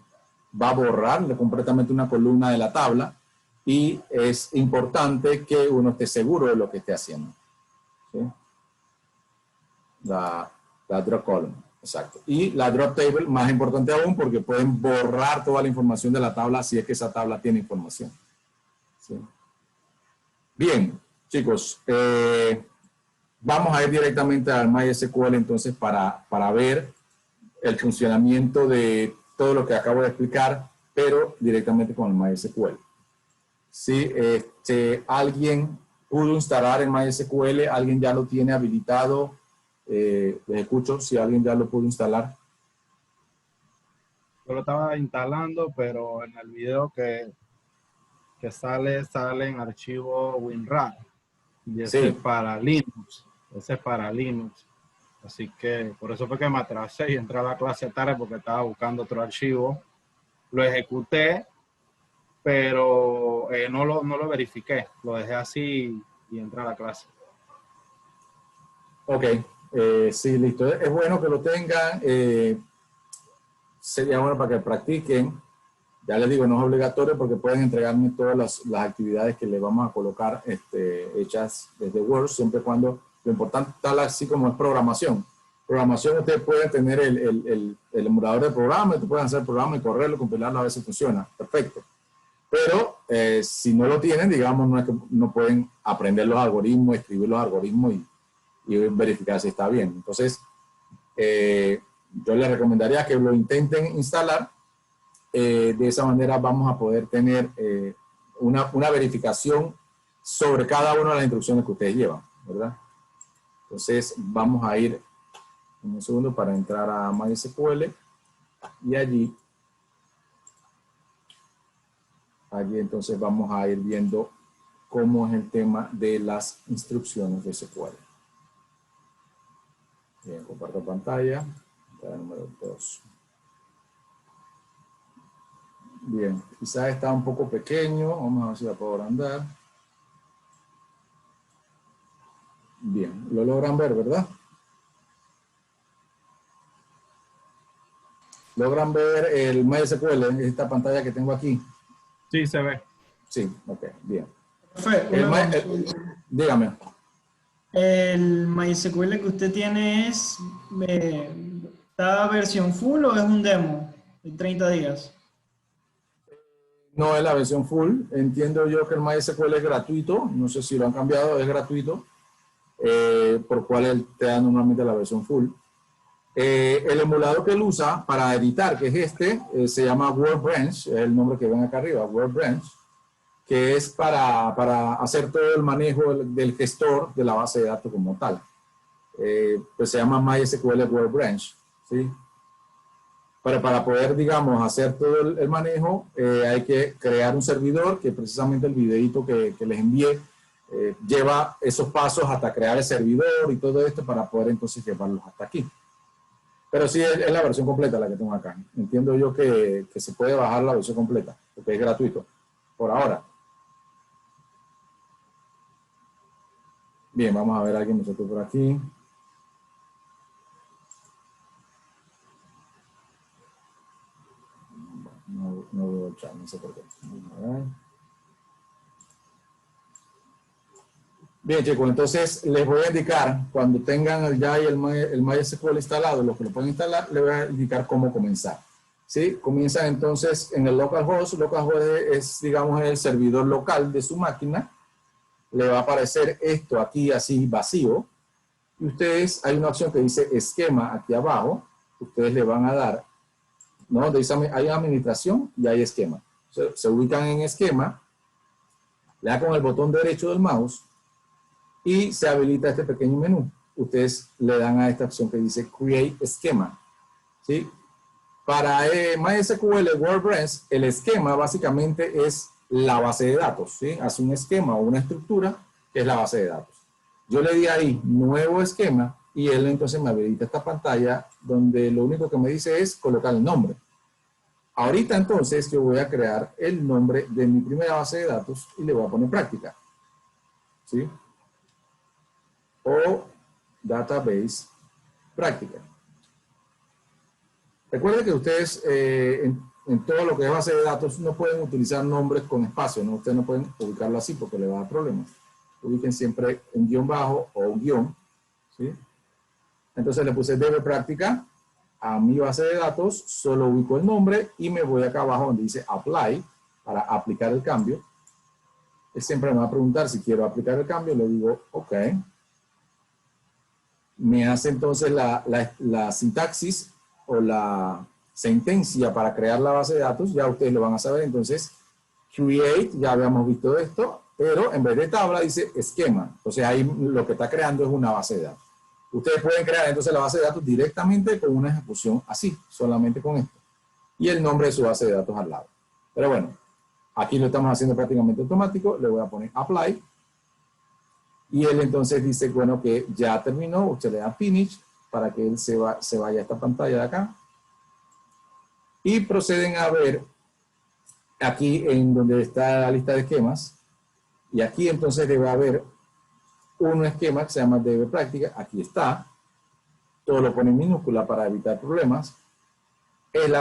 va a borrar completamente una columna de la tabla y es importante que uno esté seguro de lo que esté haciendo. ¿Sí? La drop column, exacto. Y la drop table, más importante aún, porque pueden borrar toda la información de la tabla si es que esa tabla tiene información. ¿Sí? Bien, chicos, vamos a ir directamente al MySQL entonces para ver el funcionamiento de todo lo que acabo de explicar, pero directamente con el MySQL. Si alguien pudo instalar el MySQL, alguien ya lo tiene habilitado, les escucho si alguien ya lo pudo instalar.
Yo lo estaba instalando, pero en el video que sale en archivo WinRAR. Y ese es para Linux. Ese es para Linux. Así que por eso fue que me atrasé y entré a la clase tarde porque estaba buscando otro archivo. Lo ejecuté, pero no lo verifiqué. Lo dejé así y entré a la clase.
Ok, sí, listo. Es bueno que lo tengan. Sería bueno para que practiquen. Ya les digo, no es obligatorio porque pueden entregarme todas las actividades que les vamos a colocar hechas desde Word, siempre y cuando lo importante tal así como es programación. Programación, ustedes pueden tener el emulador de programa, ustedes pueden hacer el programa y correrlo, compilarlo, a veces funciona, perfecto. Pero si no lo tienen, digamos, no es que no pueden aprender los algoritmos, escribir los algoritmos y verificar si está bien. Entonces, yo les recomendaría que lo intenten instalar. De esa manera vamos a poder tener una verificación sobre cada una de las instrucciones que ustedes llevan, ¿verdad? Entonces vamos a ir en un segundo para entrar a MySQL y allí entonces vamos a ir viendo cómo es el tema de las instrucciones de SQL. Bien, comparto pantalla, número 2. Bien, quizás está un poco pequeño, vamos a ver si la puedo agrandar. Bien, lo logran ver, ¿verdad? ¿Logran ver el MySQL en esta pantalla que tengo aquí?
Sí, se ve.
Sí, ok, bien.
Dígame.
Dígame.
¿El MySQL que usted tiene es ¿está versión full o es un demo de 30 días?
No es la versión full. Entiendo yo que el MySQL es gratuito. No sé si lo han cambiado, es gratuito. Por cual él te da normalmente la versión full. El emulador que él usa para editar, que es se llama WordBranch, es el nombre que ven acá arriba, WordBranch, que es para hacer todo el manejo del gestor de la base de datos como tal. Pues se llama MySQL WordBranch, ¿sí? Pero para poder, digamos, hacer todo el manejo, hay que crear un servidor, que precisamente el videito que les envié lleva esos pasos hasta crear el servidor y todo esto para poder entonces llevarlos hasta aquí. Pero sí es la versión completa la que tengo acá. Entiendo yo que se puede bajar la versión completa, porque es gratuito, por ahora. Bien, vamos a ver a alguien nosotros por aquí. No veo el chat, no sé por qué. Bien, chicos, entonces les voy a indicar, cuando tengan ya el MySQL instalado, los que lo pueden instalar, les voy a indicar cómo comenzar. ¿Sí? Comienzan entonces en el localhost. Localhost es, digamos, el servidor local de su máquina. Le va a aparecer esto aquí así vacío. Y ustedes, hay una opción que dice esquema aquí abajo. Ustedes le van a dar, ¿no? Hay administración y hay esquema. Se ubican en esquema, le dan con el botón derecho del mouse y se habilita este pequeño menú. Ustedes le dan a esta opción que dice Create Schema. ¿Sí? Para MySQL WordPress, el esquema básicamente es la base de datos, ¿sí? Hace un esquema o una estructura que es la base de datos. Yo le di ahí nuevo esquema y él entonces me habilita esta pantalla donde lo único que me dice es colocar el nombre. Ahorita entonces yo voy a crear el nombre de mi primera base de datos y le voy a poner práctica, ¿sí? O database práctica. Recuerden que ustedes en todo lo que es base de datos no pueden utilizar nombres con espacio, ¿no? Ustedes no pueden ubicarlo así porque le va a dar problemas. Ubiquen siempre un guión bajo o un guión, ¿sí? Entonces le puse debe práctica a mi base de datos, solo ubico el nombre y me voy acá abajo donde dice apply para aplicar el cambio. Él siempre me va a preguntar si quiero aplicar el cambio, le digo ok. Me hace entonces la sintaxis o la sentencia para crear la base de datos, ya ustedes lo van a saber. Entonces create, ya habíamos visto esto, pero en vez de tabla dice esquema. Entonces ahí lo que está creando es una base de datos. Ustedes pueden crear entonces la base de datos directamente con una ejecución así, solamente con esto. Y el nombre de su base de datos al lado. Pero bueno, aquí lo estamos haciendo prácticamente automático. Le voy a poner apply. Y él entonces dice, bueno, que ya terminó. Usted le da finish para que él se vaya a esta pantalla de acá. Y proceden a ver aquí en donde está la lista de esquemas. Y aquí entonces debe haber un esquema que se llama debe práctica. Aquí está. Todo lo pone en minúscula para evitar problemas. Es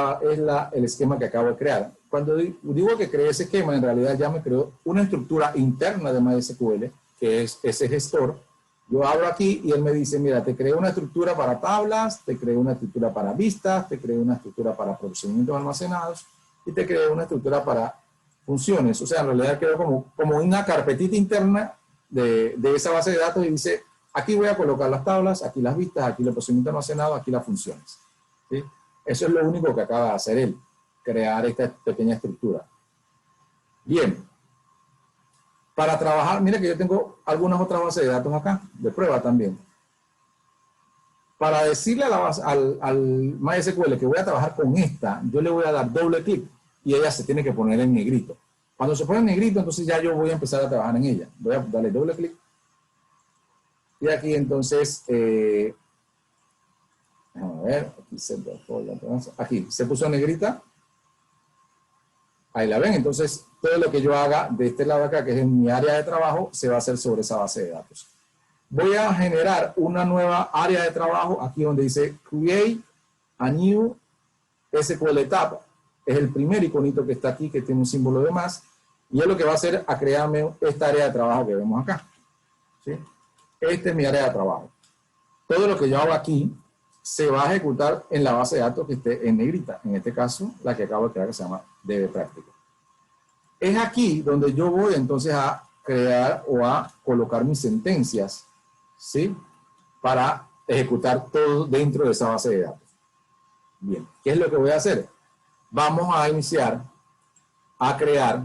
el esquema que acabo de crear. Cuando digo que creé ese esquema, en realidad ya me creó una estructura interna de MySQL, que es ese gestor. Yo abro aquí y él me dice, mira, te creé una estructura para tablas, te creé una estructura para vistas, te creé una estructura para procedimientos almacenados y te creé una estructura para funciones. O sea, en realidad quedó como una carpetita interna de esa base de datos y dice, aquí voy a colocar las tablas, aquí las vistas, aquí los procedimientos almacenados, aquí las funciones. ¿Sí? Eso es lo único que acaba de hacer él, crear esta pequeña estructura. Bien. Para trabajar, mira que yo tengo algunas otras bases de datos acá, de prueba también. Para decirle al MySQL que voy a trabajar con esta, yo le voy a dar doble clic y ella se tiene que poner en negrito. Cuando se pone en negrito, entonces ya yo voy a empezar a trabajar en ella. Voy a darle doble clic. Y aquí entonces, vamos a ver, aquí se puso en negrita. Ahí la ven, entonces todo lo que yo haga de este lado acá, que es en mi área de trabajo, se va a hacer sobre esa base de datos. Voy a generar una nueva área de trabajo, aquí donde dice Create a New SQL Tab. Es el primer iconito que está aquí, que tiene un símbolo de más, y es lo que va a hacer a crearme esta área de trabajo que vemos acá. ¿Sí? Esta es mi área de trabajo. Todo lo que yo hago aquí se va a ejecutar en la base de datos que esté en negrita. En este caso, la que acabo de crear, que se llama debe práctica. Es aquí donde yo voy entonces a crear o a colocar mis sentencias, ¿sí? Para ejecutar todo dentro de esa base de datos. Bien, ¿qué es lo que voy a hacer? Vamos a iniciar a crear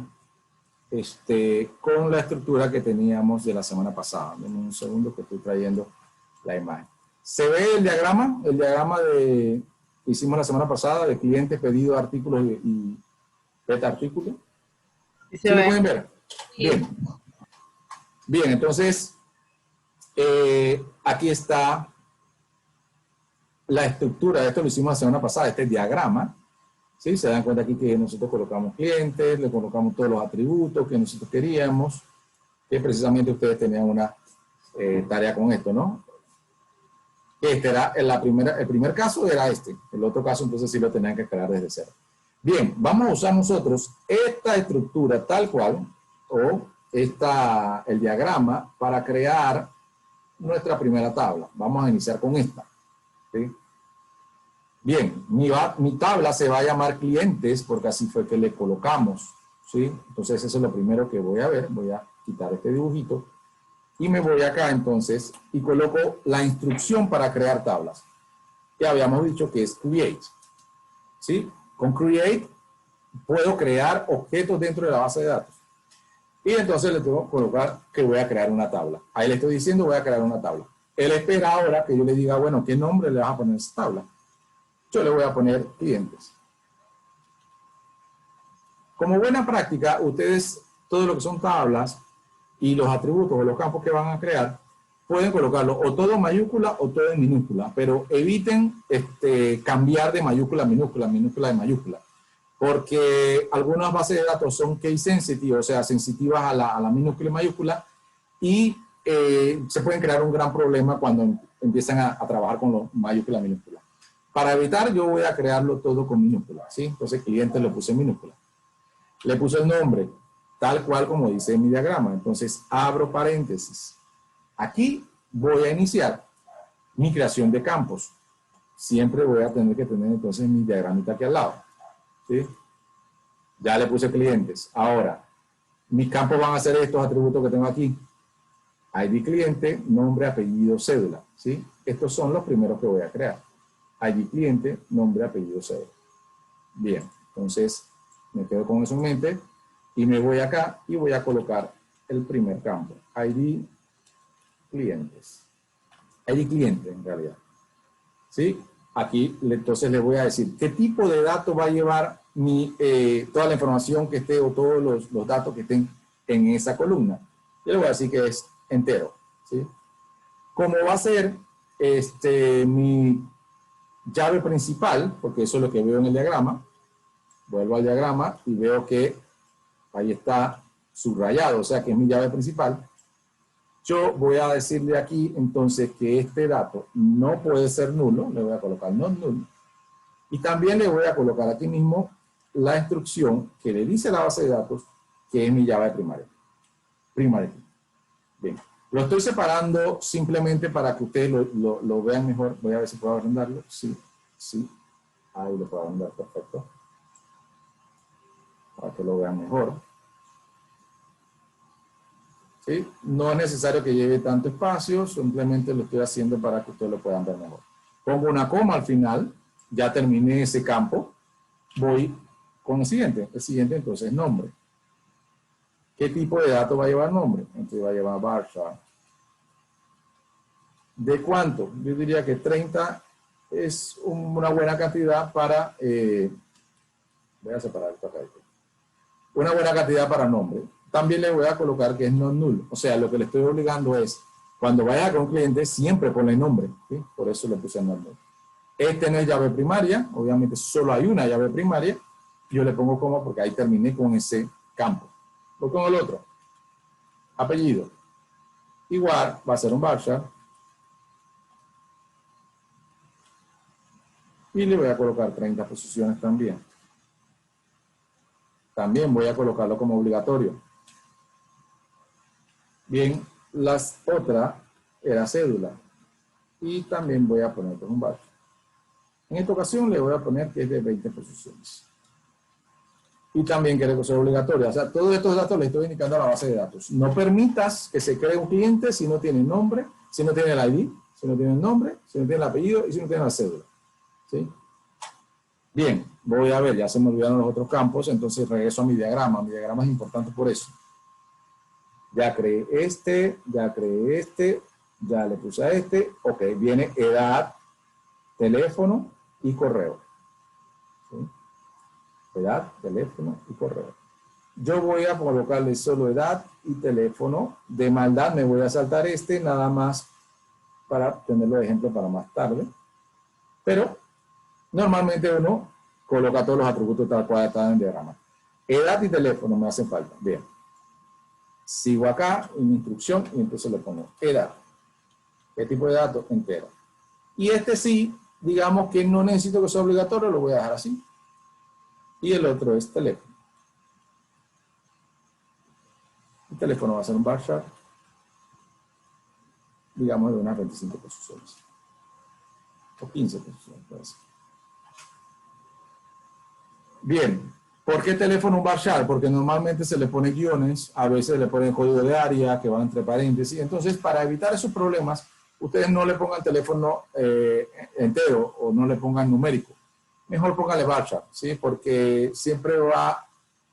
con la estructura que teníamos de la semana pasada. Denme un segundo que estoy trayendo la imagen. ¿Se ve el diagrama? El diagrama que hicimos la semana pasada de clientes, pedidos, artículos y beta artículos. ¿Sí lo pueden ver? Bien. Bien, entonces, aquí está la estructura. Esto lo hicimos la semana pasada, este diagrama. ¿Sí? Se dan cuenta aquí que nosotros colocamos clientes, le colocamos todos los atributos que nosotros queríamos, que precisamente ustedes tenían una tarea con esto, ¿no? Este era el primer caso era este. El otro caso entonces sí lo tenían que crear desde cero. Bien, vamos a usar nosotros esta estructura tal cual, o el diagrama, para crear nuestra primera tabla. Vamos a iniciar con esta. ¿Sí? Bien, mi tabla se va a llamar clientes porque así fue que le colocamos. ¿Sí? Entonces eso es lo primero que voy a ver. Voy a quitar este dibujito. Y me voy acá entonces y coloco la instrucción para crear tablas. Que habíamos dicho que es create. ¿Sí? Con create puedo crear objetos dentro de la base de datos. Y entonces le tengo que colocar que voy a crear una tabla. Ahí le estoy diciendo voy a crear una tabla. Él espera ahora que yo le diga, bueno, ¿qué nombre le vas a poner a esta tabla? Yo le voy a poner clientes. Como buena práctica, ustedes, todo lo que son tablas y los atributos o los campos que van a crear, pueden colocarlo o todo en mayúscula o todo en minúscula, pero eviten cambiar de mayúscula a minúscula, minúscula de mayúscula, porque algunas bases de datos son case sensitive, o sea, sensitivas a la minúscula y mayúscula, y se pueden crear un gran problema cuando empiezan a trabajar con los mayúscula y minúscula. Para evitar, yo voy a crearlo todo con minúscula, ¿sí? Entonces, cliente lo puse en minúscula. Le puse el nombre, tal cual como dice en mi diagrama. Entonces, abro paréntesis. Aquí voy a iniciar mi creación de campos. Siempre voy a tener que tener entonces mi diagramita aquí al lado, ¿sí? Ya le puse clientes. Ahora, mis campos van a ser estos atributos que tengo aquí. ID cliente, nombre, apellido, cédula, ¿sí? Estos son los primeros que voy a crear. ID cliente, nombre, apellido, cédula. Bien, entonces me quedo con eso en mente y me voy acá y voy a colocar el primer campo. ID clientes. ID cliente en realidad. ¿Sí? Aquí entonces le voy a decir qué tipo de datos va a llevar toda la información que esté o todos los datos que estén en esa columna. Yo le voy a decir que es entero. ¿Sí? Como va a ser mi llave principal, porque eso es lo que veo en el diagrama, vuelvo al diagrama y veo que ahí está subrayado, o sea que es mi llave principal. Yo voy a decirle aquí entonces que este dato no puede ser nulo, le voy a colocar no null, y también le voy a colocar aquí mismo la instrucción que le dice a la base de datos que es mi llave primaria. Bien, lo estoy separando simplemente para que ustedes lo vean mejor. Voy a ver si puedo agrandarlo. Sí, sí, ahí lo puedo agrandar, perfecto. Para que lo vean mejor. ¿Sí? No es necesario que lleve tanto espacio, simplemente lo estoy haciendo para que ustedes lo puedan ver mejor. Pongo una coma al final, ya terminé ese campo, voy con el siguiente entonces nombre. ¿Qué tipo de datos va a llevar nombre? Entonces va a llevar varchar. ¿De cuánto? Yo diría que 30 es una buena cantidad para, voy a separar esto acá. Una buena cantidad para nombre. También le voy a colocar que es no null. O sea, lo que le estoy obligando es, cuando vaya con un cliente, siempre ponle nombre. ¿Sí? Por eso le puse no null. Este no es llave primaria. Obviamente solo hay una llave primaria. Yo le pongo coma porque ahí terminé con ese campo. Voy con el otro. Apellido. Igual va a ser un varchar. Y le voy a colocar 30 posiciones también. También voy a colocarlo como obligatorio. Bien, las otra era cédula. Y también voy a poner un varchar. En esta ocasión le voy a poner que es de 20 posiciones. Y también quiere que sea obligatorio. O sea, todos estos datos les estoy indicando a la base de datos. No permitas que se cree un cliente si no tiene nombre, si no tiene el ID, si no tiene el nombre, si no tiene el apellido y si no tiene la cédula. ¿Sí? Bien, voy a ver, ya se me olvidaron los otros campos, entonces regreso a mi diagrama. Mi diagrama es importante por eso. Ya creé ya le puse a ok, viene edad, teléfono y correo. ¿Sí? Edad, teléfono y correo. Yo voy a colocarle solo edad y teléfono. De maldad me voy a saltar nada más para tenerlo de ejemplo para más tarde. Pero normalmente uno coloca todos los atributos tal cual están en el diagrama. Edad y teléfono me hacen falta. Bien. Sigo acá en mi instrucción y entonces le pongo edad. ¿Qué tipo de datos? Entero. Y sí, digamos que no necesito que sea obligatorio, lo voy a dejar así. Y el otro es teléfono. El teléfono va a ser un varchar, digamos, de unas 25 posiciones. O 15 posiciones, puede ser. Bien, ¿por qué teléfono un varchar? Porque normalmente se le pone guiones, a veces le ponen código de área que van entre paréntesis. Entonces, para evitar esos problemas, ustedes no le pongan teléfono entero o no le pongan numérico. Mejor póngale varchar, ¿sí? Porque siempre va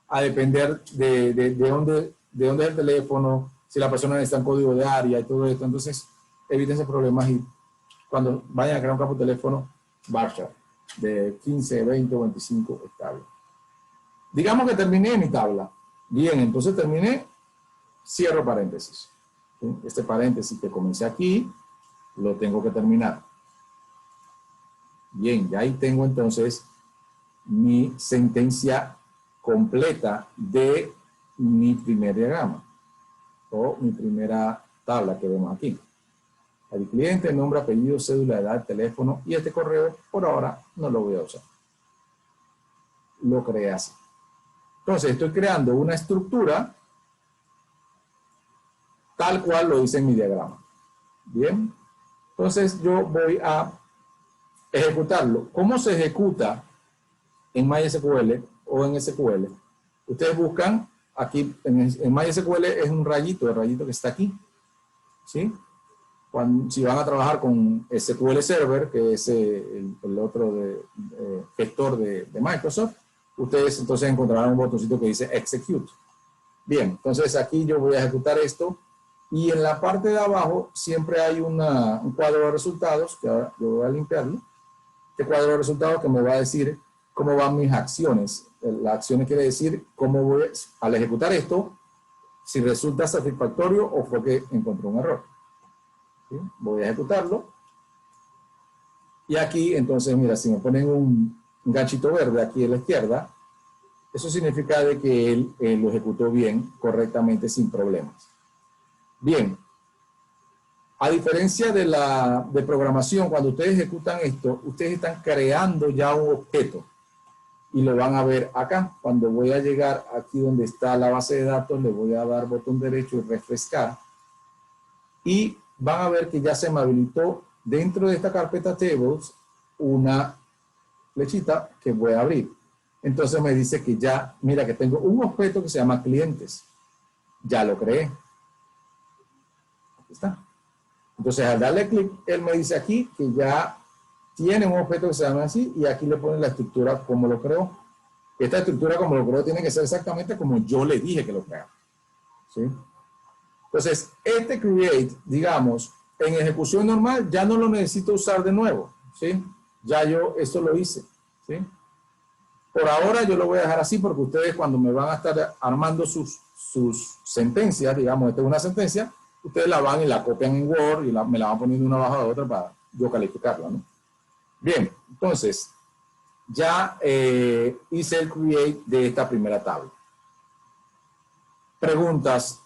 a depender de dónde es el teléfono, si la persona necesita un código de área y todo esto. Entonces, eviten esos problemas y cuando vayan a crear un campo de teléfono, varchar de 15, 20 o 25 está bien. Digamos que terminé mi tabla. Bien, entonces terminé, cierro paréntesis. ¿Sí? Este paréntesis que comencé aquí, lo tengo que terminar. Bien, ya ahí tengo entonces mi sentencia completa de mi primer diagrama o mi primera tabla que vemos aquí. El cliente, nombre, apellido, cédula, edad, teléfono y este correo por ahora no lo voy a usar. Lo creé así. Entonces estoy creando una estructura tal cual lo hice en mi diagrama. Bien. Entonces yo voy a ejecutarlo. ¿Cómo se ejecuta en MySQL o en SQL? Ustedes buscan aquí, en MySQL es un rayito, el rayito que está aquí. ¿Sí? Si van a trabajar con SQL Server, que es el otro gestor de Microsoft, ustedes entonces encontrarán un botoncito que dice Execute. Bien, entonces aquí yo voy a ejecutar esto y en la parte de abajo siempre hay un cuadro de resultados, que ahora yo voy a limpiarlo. Este cuadro de resultados que me va a decir cómo van mis acciones. Las acciones quiere decir cómo voy, al ejecutar esto, si resulta satisfactorio o fue que encontré un error. ¿Sí? Voy a ejecutarlo. Y aquí, entonces, mira, si me ponen un ganchito verde aquí a la izquierda, eso significa de que él lo ejecutó bien, correctamente, sin problemas. Bien. A diferencia de programación, cuando ustedes ejecutan esto, ustedes están creando ya un objeto. Y lo van a ver acá. Cuando voy a llegar aquí donde está la base de datos, le voy a dar botón derecho y refrescar. Y van a ver que ya se me habilitó dentro de esta carpeta Tables una flechita que voy a abrir. Entonces me dice que ya, mira que tengo un objeto que se llama clientes. Ya lo creé. Aquí está. Entonces al darle clic, él me dice aquí que ya tiene un objeto que se llama así y aquí le pone la estructura como lo creó. Esta estructura como lo creó tiene que ser exactamente como yo le dije que lo creara. ¿Sí? Entonces, este create, digamos, en ejecución normal ya no lo necesito usar de nuevo. ¿Sí? Ya yo esto lo hice. ¿Sí? Por ahora yo lo voy a dejar así porque ustedes cuando me van a estar armando sus sentencias, digamos, esta es una sentencia, ustedes la van y la copian en Word y me la van poniendo una abajo de otra para yo calificarla, ¿no? Bien, entonces, ya hice el create de esta primera tabla. Preguntas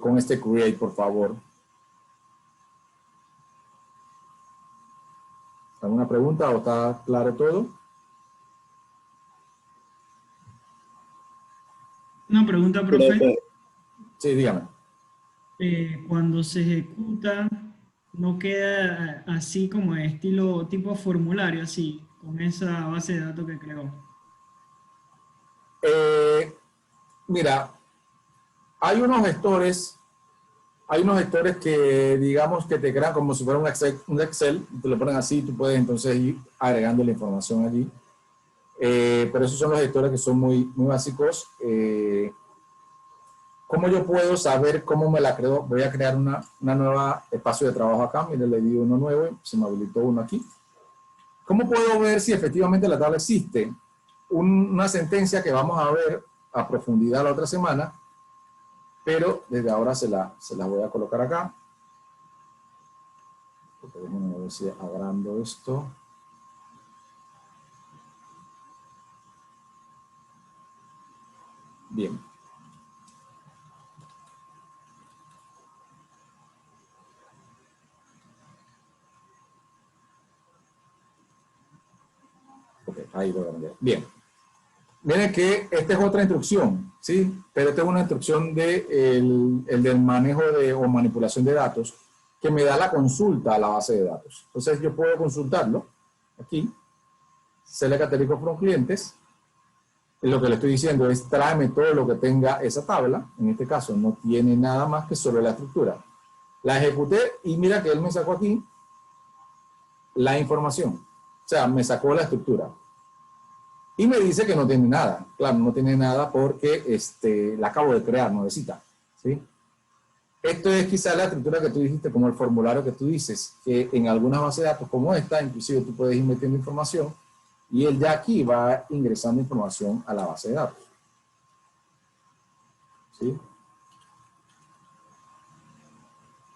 con este create, por favor. ¿Alguna pregunta o está claro todo?
Una pregunta, profe.
Sí, dígame.
Cuando se ejecuta, no queda así como de estilo tipo formulario, así, con esa base de datos que creó.
Mira, hay unos gestores que digamos que te crean como si fuera un Excel, te lo ponen así, tú puedes entonces ir agregando la información allí. Pero esos son los gestores que son muy, muy básicos. ¿Cómo yo puedo saber cómo me la creo? Voy a crear una nueva espacio de trabajo acá. Miren, le di uno nuevo, se me habilitó uno aquí. ¿Cómo puedo ver si efectivamente la tabla existe? Una sentencia que vamos a ver a profundidad la otra semana, pero desde ahora se las voy a colocar acá. Déjenme ver si agrando esto. Bien. Ok, ahí lo cambié. Bien. Miren que esta es otra instrucción, ¿sí? Pero esta es una instrucción del manejo o manipulación de datos que me da la consulta a la base de datos. Entonces yo puedo consultarlo aquí. Select categórico from clientes. Y lo que le estoy diciendo es tráeme todo lo que tenga esa tabla. En este caso no tiene nada más que solo la estructura. La ejecuté y mira que él me sacó aquí la información. O sea, me sacó la estructura. Y me dice que no tiene nada. Claro, no tiene nada porque la acabo de crear, nuevecita. ¿Sí? Esto es quizás la estructura que tú dijiste, como el formulario que tú dices, que en algunas bases de datos como esta, inclusive tú puedes ir metiendo información y él ya aquí va ingresando información a la base de datos. ¿sí?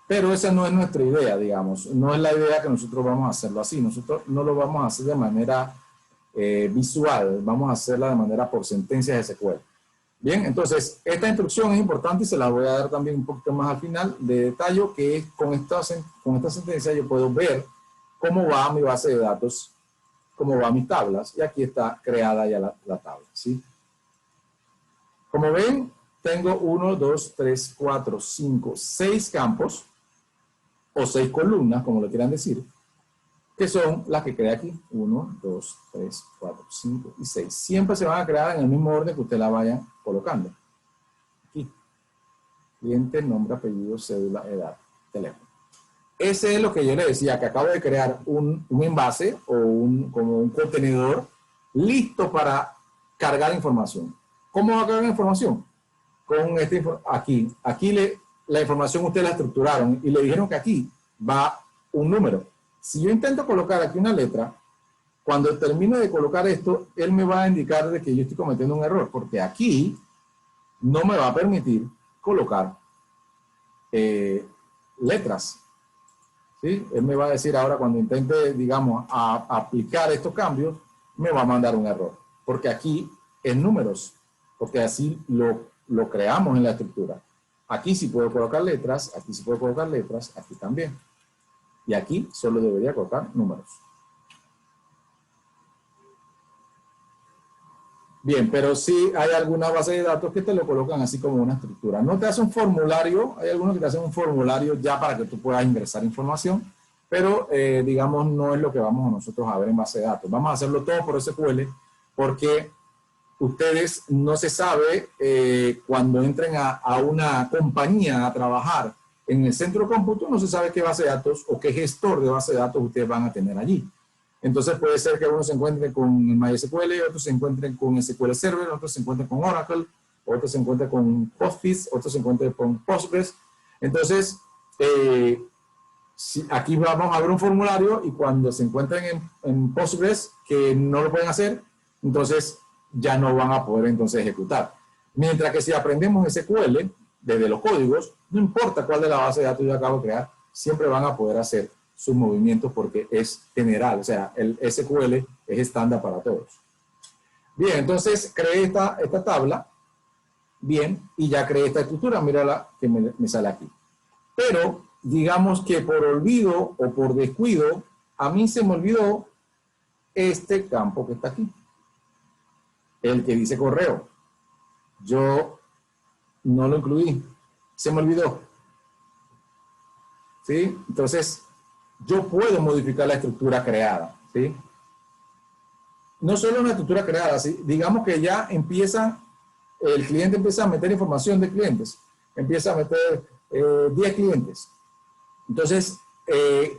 Pero esa no es nuestra idea, digamos. No es la idea que nosotros vamos a hacerlo así. Nosotros no lo vamos a hacer de manera visual. Vamos a hacerla de manera por sentencias de SQL. Bien, entonces, esta instrucción es importante y se la voy a dar también un poquito más al final de detalle, que es con esta sentencia yo puedo ver cómo va mi base de datos, cómo van mis tablas. Y aquí está creada ya la tabla, ¿sí? Como ven, tengo 1, 2, 3, 4, 5, 6 campos, o 6 columnas, como lo quieran decir, que son las que crea aquí. 1, 2, 3, 4, 5 y 6. Siempre se van a crear en el mismo orden que usted la vaya colocando. Aquí. Cliente, nombre, apellido, cédula, edad, teléfono. Ese es lo que yo le decía, que acabo de crear un envase o como un contenedor listo para cargar información. ¿Cómo va a cargar información? Con aquí. La información ustedes la estructuraron y le dijeron que aquí va un número. Si yo intento colocar aquí una letra, cuando termino de colocar esto, él me va a indicar de que yo estoy cometiendo un error, porque aquí no me va a permitir colocar letras. ¿Sí? Él me va a decir ahora, cuando intente, digamos, aplicar estos cambios, me va a mandar un error, porque aquí es números, porque así lo creamos en la estructura. Aquí sí puedo colocar letras, aquí sí puedo colocar letras, aquí también. Y aquí solo debería colocar números. Bien, pero sí hay alguna base de datos que te lo colocan así como una estructura. No te hace un formulario, hay algunos que te hacen un formulario ya para que tú puedas ingresar información, pero digamos no es lo que vamos nosotros a ver en base de datos. Vamos a hacerlo todo por SQL porque ustedes no se sabe cuando entren a una compañía a trabajar en el centro de cómputo, no se sabe qué base de datos o qué gestor de base de datos ustedes van a tener allí. Entonces puede ser que uno se encuentre con MySQL, otros se encuentren con SQL Server, otros se encuentren con Oracle, otros se encuentren con Postfis, otros se encuentren con Postgres. Entonces, aquí vamos a ver un formulario y cuando se encuentren en Postgres que no lo pueden hacer, entonces ya no van a poder entonces ejecutar. Mientras que si aprendemos SQL desde los códigos, no importa cuál de la base de datos yo acabo de crear, siempre van a poder hacer sus movimientos porque es general, o sea, el SQL es estándar para todos. Bien, entonces creé esta tabla, bien, y ya creé esta estructura, mírala que me sale aquí. Pero, digamos que por olvido o por descuido, a mí se me olvidó este campo que está aquí, el que dice correo. Yo no lo incluí, se me olvidó. ¿Sí? Entonces, yo puedo modificar la estructura creada, ¿sí? No solo una estructura creada, ¿sí? Digamos que ya el cliente empieza a meter información de clientes, empieza a meter 10 clientes. Entonces,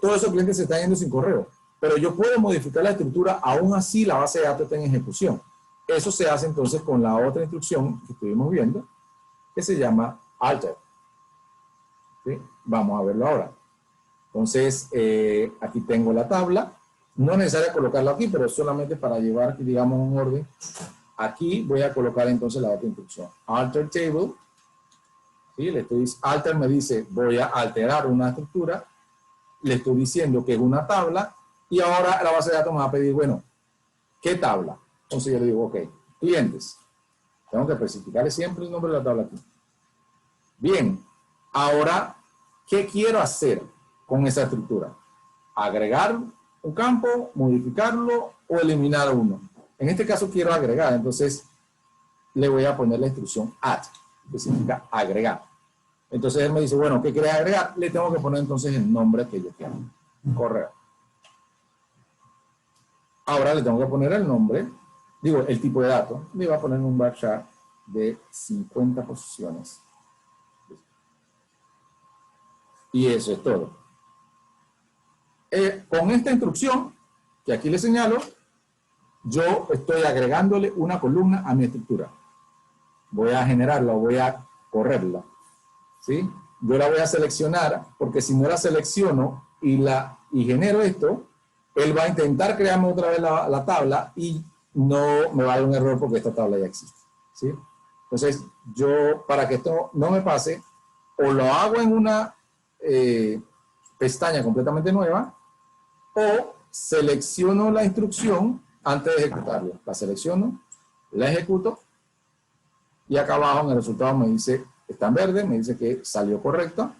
todos esos clientes se están yendo sin correo, pero yo puedo modificar la estructura, aún así la base de datos está en ejecución. Eso se hace entonces con la otra instrucción que estuvimos viendo, que se llama alter. ¿Sí? Vamos a verlo ahora. Entonces, aquí tengo la tabla. No es necesario colocarlo aquí, pero solamente para llevar, digamos, un orden. Aquí voy a colocar entonces la otra instrucción. Alter table. ¿Sí? Alter me dice, voy a alterar una estructura. Le estoy diciendo que es una tabla. Y ahora la base de datos me va a pedir, bueno, ¿qué tabla? Entonces yo le digo, ok, clientes. Tengo que especificarle siempre el nombre de la tabla aquí. Bien, ahora, ¿qué quiero hacer con esa estructura? Agregar un campo, modificarlo o eliminar uno. En este caso quiero agregar, entonces le voy a poner la instrucción add, que significa agregar. Entonces él me dice, bueno, ¿qué quiere agregar? Le tengo que poner entonces el nombre que yo quiero, correo. Ahora le tengo que poner el nombre, digo, el tipo de datos. Le voy a poner un varchar de 50 posiciones. Y eso es todo. Con esta instrucción, que aquí le señalo, yo estoy agregándole una columna a mi estructura. Voy a generarla, voy a correrla. ¿Sí? Yo la voy a seleccionar, porque si no la selecciono y genero esto, él va a intentar crearme otra vez la tabla y no me va a dar un error porque esta tabla ya existe. ¿Sí? Entonces, yo, para que esto no me pase, o lo hago en una pestaña completamente nueva, o selecciono la instrucción antes de ejecutarla. La selecciono, la ejecuto, y acá abajo en el resultado me dice, está en verde, me dice que salió correcta.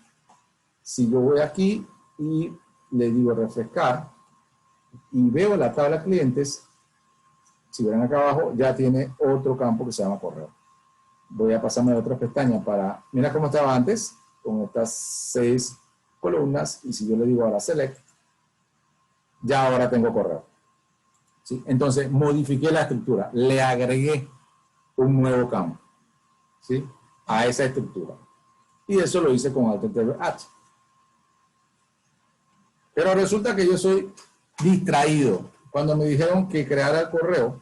Si yo voy aquí y le digo refrescar, y veo la tabla clientes, si ven acá abajo, ya tiene otro campo que se llama correo. Voy a pasarme a otra pestaña para, mira cómo estaba antes, con estas 6 columnas, y si yo le digo ahora select, ya ahora tengo correo. ¿Sí? Entonces, modifiqué la estructura, le agregué un nuevo campo, ¿sí? A esa estructura. Y eso lo hice con Alt+Tab H. Pero resulta que yo soy distraído. Cuando me dijeron que creara el correo,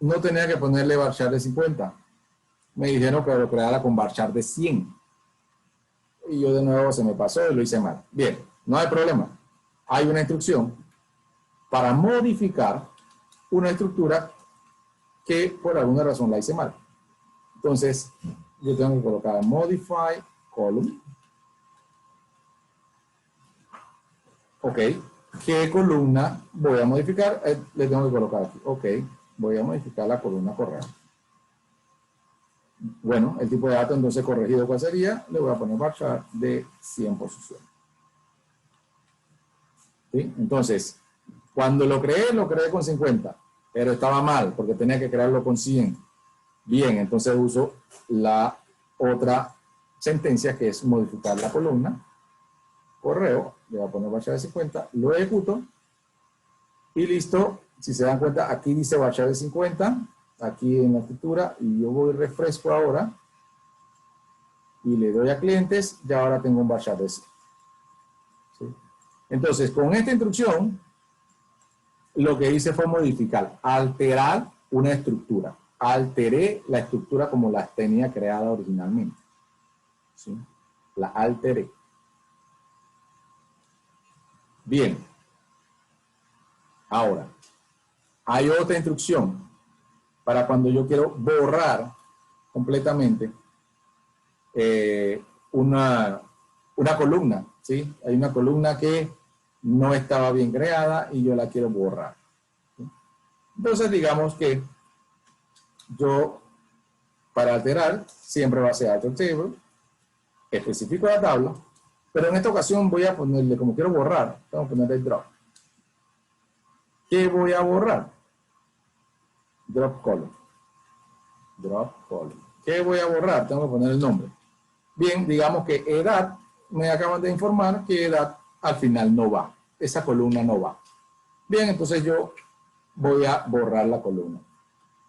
no tenía que ponerle varchar de 50. Me dijeron que lo creara con varchar de 100. Y yo de nuevo se me pasó y lo hice mal. Bien, no hay problema. Hay una instrucción para modificar una estructura que por alguna razón la hice mal. Entonces, yo tengo que colocar modify column. Ok. ¿Qué columna voy a modificar? Le tengo que colocar aquí. Ok. Voy a modificar la columna correo. Bueno, el tipo de dato entonces corregido, ¿cuál sería? Le voy a poner varchar de 100 posiciones. ¿Sí? Entonces, cuando lo creé con 50, pero estaba mal porque tenía que crearlo con 100. Bien, entonces uso la otra sentencia que es modificar la columna correo, le voy a poner varchar de 50, lo ejecuto y listo. Si se dan cuenta, aquí dice varchar de 50, aquí en la escritura, y yo voy refresco ahora y le doy a clientes, ya ahora tengo un varchar de 100. ¿Sí? Entonces, con esta instrucción, lo que hice fue modificar, alterar una estructura. Alteré la estructura como la tenía creada originalmente. ¿Sí? La alteré. Bien. Ahora, hay otra instrucción para cuando yo quiero borrar completamente una columna, ¿sí? Hay una columna que no estaba bien creada y yo la quiero borrar. ¿Sí? Entonces, digamos que yo, para alterar, siempre va a ser alter table, especifico la tabla, pero en esta ocasión voy a ponerle, como quiero borrar, vamos a ponerle drop. ¿Qué voy a borrar? Drop column. Drop column. ¿Qué voy a borrar? Tengo que poner el nombre. Bien, digamos que edad, me acaban de informar que edad al final no va. Esa columna no va. Bien, entonces yo voy a borrar la columna.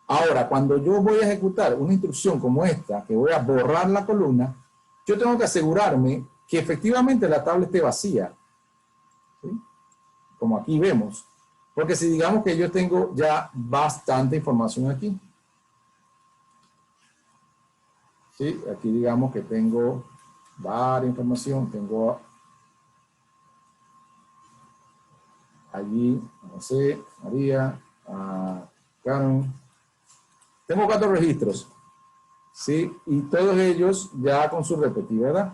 Ahora, cuando yo voy a ejecutar una instrucción como esta, que voy a borrar la columna, yo tengo que asegurarme que efectivamente la tabla esté vacía. ¿Sí? Como aquí vemos. Porque si digamos que yo tengo ya bastante información aquí. ¿Sí? Aquí digamos que tengo varias información. Tengo allí, no sé, María, Karen. Tengo 4 registros. ¿Sí? Y todos ellos ya con su repetida, ¿verdad?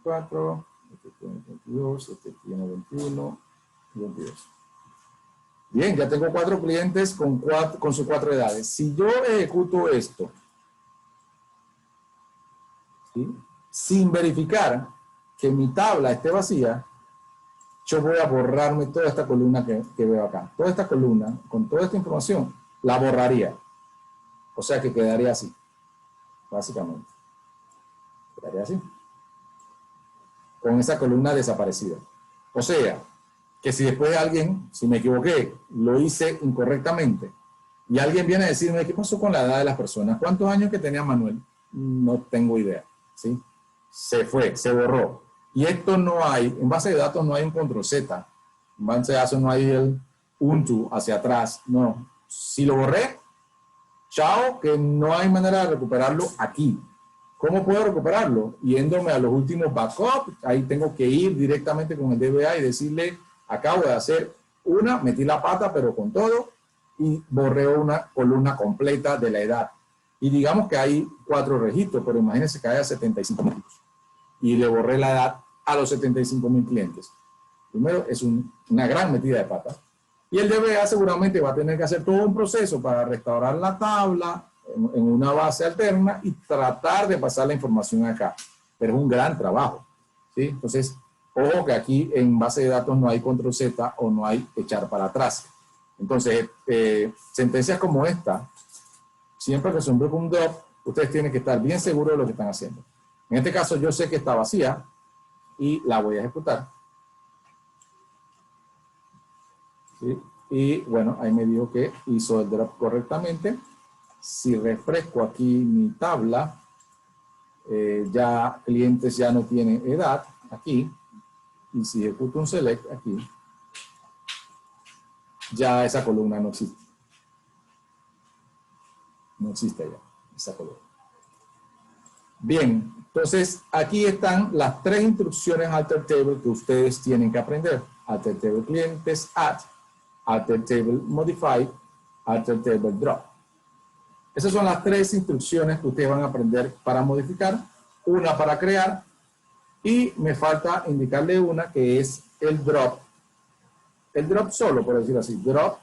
4, este tiene 22, este tiene 21 y 22. Bien, ya tengo 4 clientes con sus 4 edades. Si yo ejecuto esto, ¿sí? Sin verificar que mi tabla esté vacía, yo voy a borrarme toda esta columna que veo acá. Toda esta columna, con toda esta información, la borraría. O sea que quedaría así, básicamente. Quedaría así. Con esa columna desaparecida. O sea, que si después alguien, si me equivoqué, lo hice incorrectamente, y alguien viene a decirme, ¿qué pasó con la edad de las personas? ¿Cuántos años que tenía Manuel? No tengo idea, ¿sí? Se fue, se borró. Y esto no hay, en base de datos no hay un control Z, en base de datos no hay el unto hacia atrás, no. Si lo borré, chao, que no hay manera de recuperarlo aquí. ¿Cómo puedo recuperarlo? Yéndome a los últimos backups, ahí tengo que ir directamente con el DBA y decirle, acabo de hacer una, metí la pata, pero con todo, y borré una columna completa de la edad. Y digamos que hay 4 registros, pero imagínense que haya 75.000 y le borré la edad a los 75.000 clientes. Primero, es una gran metida de pata. Y el DBA seguramente va a tener que hacer todo un proceso para restaurar la tabla en una base alterna y tratar de pasar la información acá. Pero es un gran trabajo, ¿sí? Entonces, ojo que aquí en base de datos no hay control Z o no hay echar para atrás. Entonces, sentencias como esta, siempre que se invoca un drop, ustedes tienen que estar bien seguros de lo que están haciendo. En este caso, yo sé que está vacía y la voy a ejecutar. ¿Sí? Y bueno, ahí me dijo que hizo el drop correctamente. Si refresco aquí mi tabla, ya clientes ya no tienen edad aquí. Y si ejecuto un select aquí, ya esa columna no existe. No existe ya esa columna. Bien, entonces aquí están las 3 instrucciones alter table que ustedes tienen que aprender. Alter table clientes add, alter table modify, alter table drop. Esas son las 3 instrucciones que ustedes van a aprender para modificar, una para crear, y me falta indicarle una que es el drop. El drop solo, por decirlo así, drop.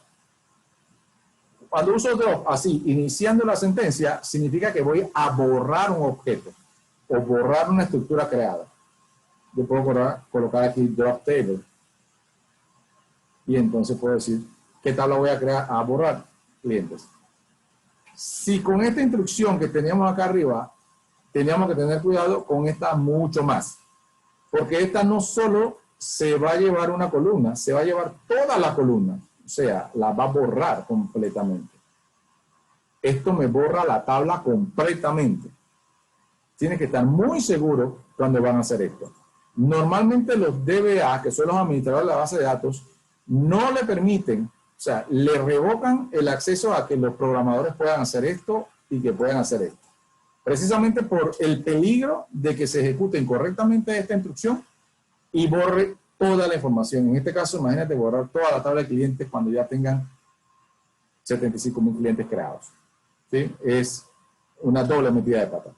Cuando uso drop así, iniciando la sentencia, significa que voy a borrar un objeto o borrar una estructura creada. Yo puedo colocar aquí drop table. Y entonces puedo decir, ¿qué tabla voy a crear? A borrar clientes. Si con esta instrucción que teníamos acá arriba, teníamos que tener cuidado con esta mucho más. Porque esta no solo se va a llevar una columna, se va a llevar toda la columna. O sea, la va a borrar completamente. Esto me borra la tabla completamente. Tienen que estar muy seguros cuando van a hacer esto. Normalmente los DBA, que son los administradores de la base de datos, no le permiten, o sea, le revocan el acceso a que los programadores puedan hacer esto y que puedan hacer esto. Precisamente por el peligro de que se ejecute incorrectamente esta instrucción y borre toda la información. En este caso, imagínate borrar toda la tabla de clientes cuando ya tengan 75.000 clientes creados. ¿Sí? Es una doble metida de pata.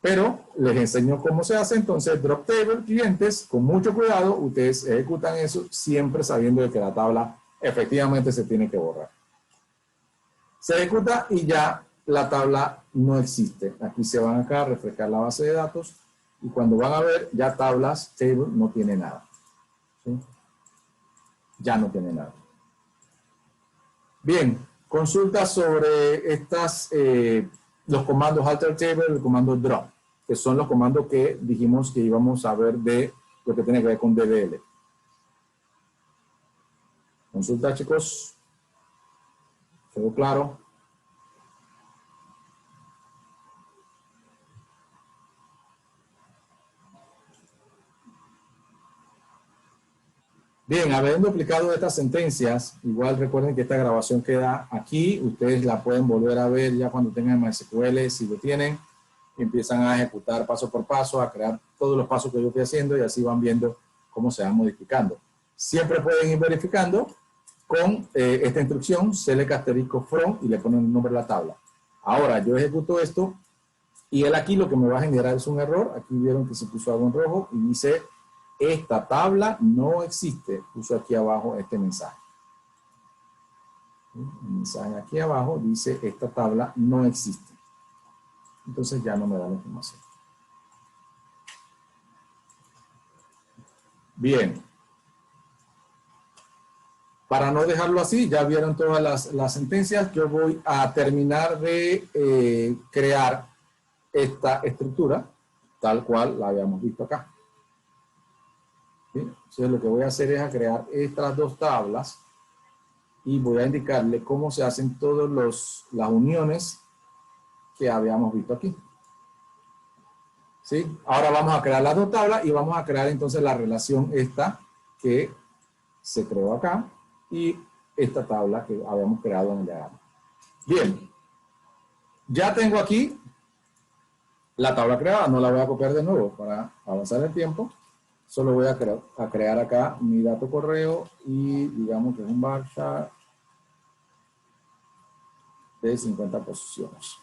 Pero les enseño cómo se hace. Entonces, drop table, clientes, con mucho cuidado, ustedes ejecutan eso siempre sabiendo de que la tabla efectivamente se tiene que borrar. Se ejecuta y ya la tabla no existe. Aquí se van acá a refrescar la base de datos y cuando van a ver ya tablas, table no tiene nada. ¿Sí? Ya no tiene nada. Bien, consulta sobre estas, los comandos alter table y el comando drop, que son los comandos que dijimos que íbamos a ver de lo que tiene que ver con DDL. Consulta, chicos. ¿Quedó claro? Bien, habiendo aplicado estas sentencias, igual recuerden que esta grabación queda aquí. Ustedes la pueden volver a ver ya cuando tengan MySQL, si lo tienen. Empiezan a ejecutar paso por paso, a crear todos los pasos que yo estoy haciendo y así van viendo cómo se van modificando. Siempre pueden ir verificando con esta instrucción, select asterisco from y le ponen el nombre de la tabla. Ahora yo ejecuto esto y él aquí lo que me va a generar es un error. Aquí vieron que se puso algo en rojo y dice esta tabla no existe. Puso aquí abajo este mensaje. El mensaje aquí abajo dice esta tabla no existe. Entonces ya no me da la información. Bien. Para no dejarlo así, ya vieron todas las sentencias. Yo voy a terminar de crear esta estructura, tal cual la habíamos visto acá. ¿Sí? Entonces lo que voy a hacer es a crear estas 2 tablas y voy a indicarle cómo se hacen todas las uniones que habíamos visto aquí. ¿Sí? Ahora vamos a crear las 2 tablas y vamos a crear entonces la relación esta que se creó acá y esta tabla que habíamos creado en el diagrama. Bien, ya tengo aquí la tabla creada, no la voy a copiar de nuevo para avanzar el tiempo. Solo voy a crear acá mi dato correo y digamos que es un bar chart. de 50 posiciones.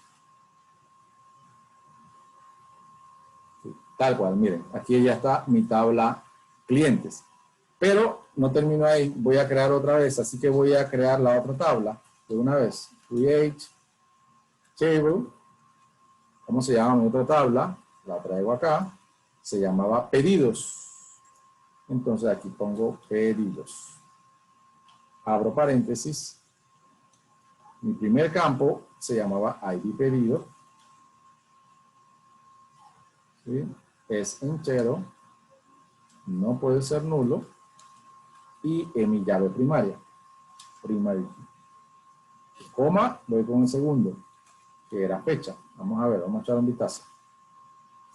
Sí, tal cual, miren, aquí ya está mi tabla clientes. Pero no termino ahí, voy a crear otra vez, así que voy a crear la otra tabla de una vez. Create table. ¿Cómo se llama mi otra tabla? La traigo acá. Se llamaba pedidos. Entonces aquí pongo pedidos. Abro paréntesis. Mi primer campo se llamaba ID pedido. ¿Sí? Es entero. No puede ser nulo. Y en mi llave primaria. Primary. Coma, voy con el segundo, que era fecha. Vamos a ver, vamos a echar un vistazo.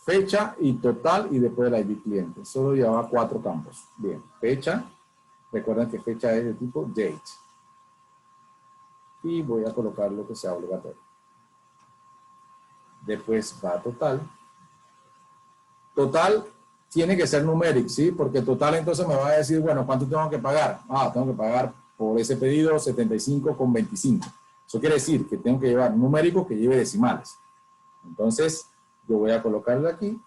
Fecha y total y después el ID cliente. Solo llevaba 4 campos. Bien, fecha. Recuerden que fecha es de tipo date. Y voy a colocar lo que sea obligatorio. Después va total. Total tiene que ser numérico, ¿sí? Porque total entonces me va a decir, bueno, ¿cuánto tengo que pagar? Ah, tengo que pagar por ese pedido 75,25. Eso quiere decir que tengo que llevar numérico que lleve decimales. Entonces, yo voy a colocarle aquí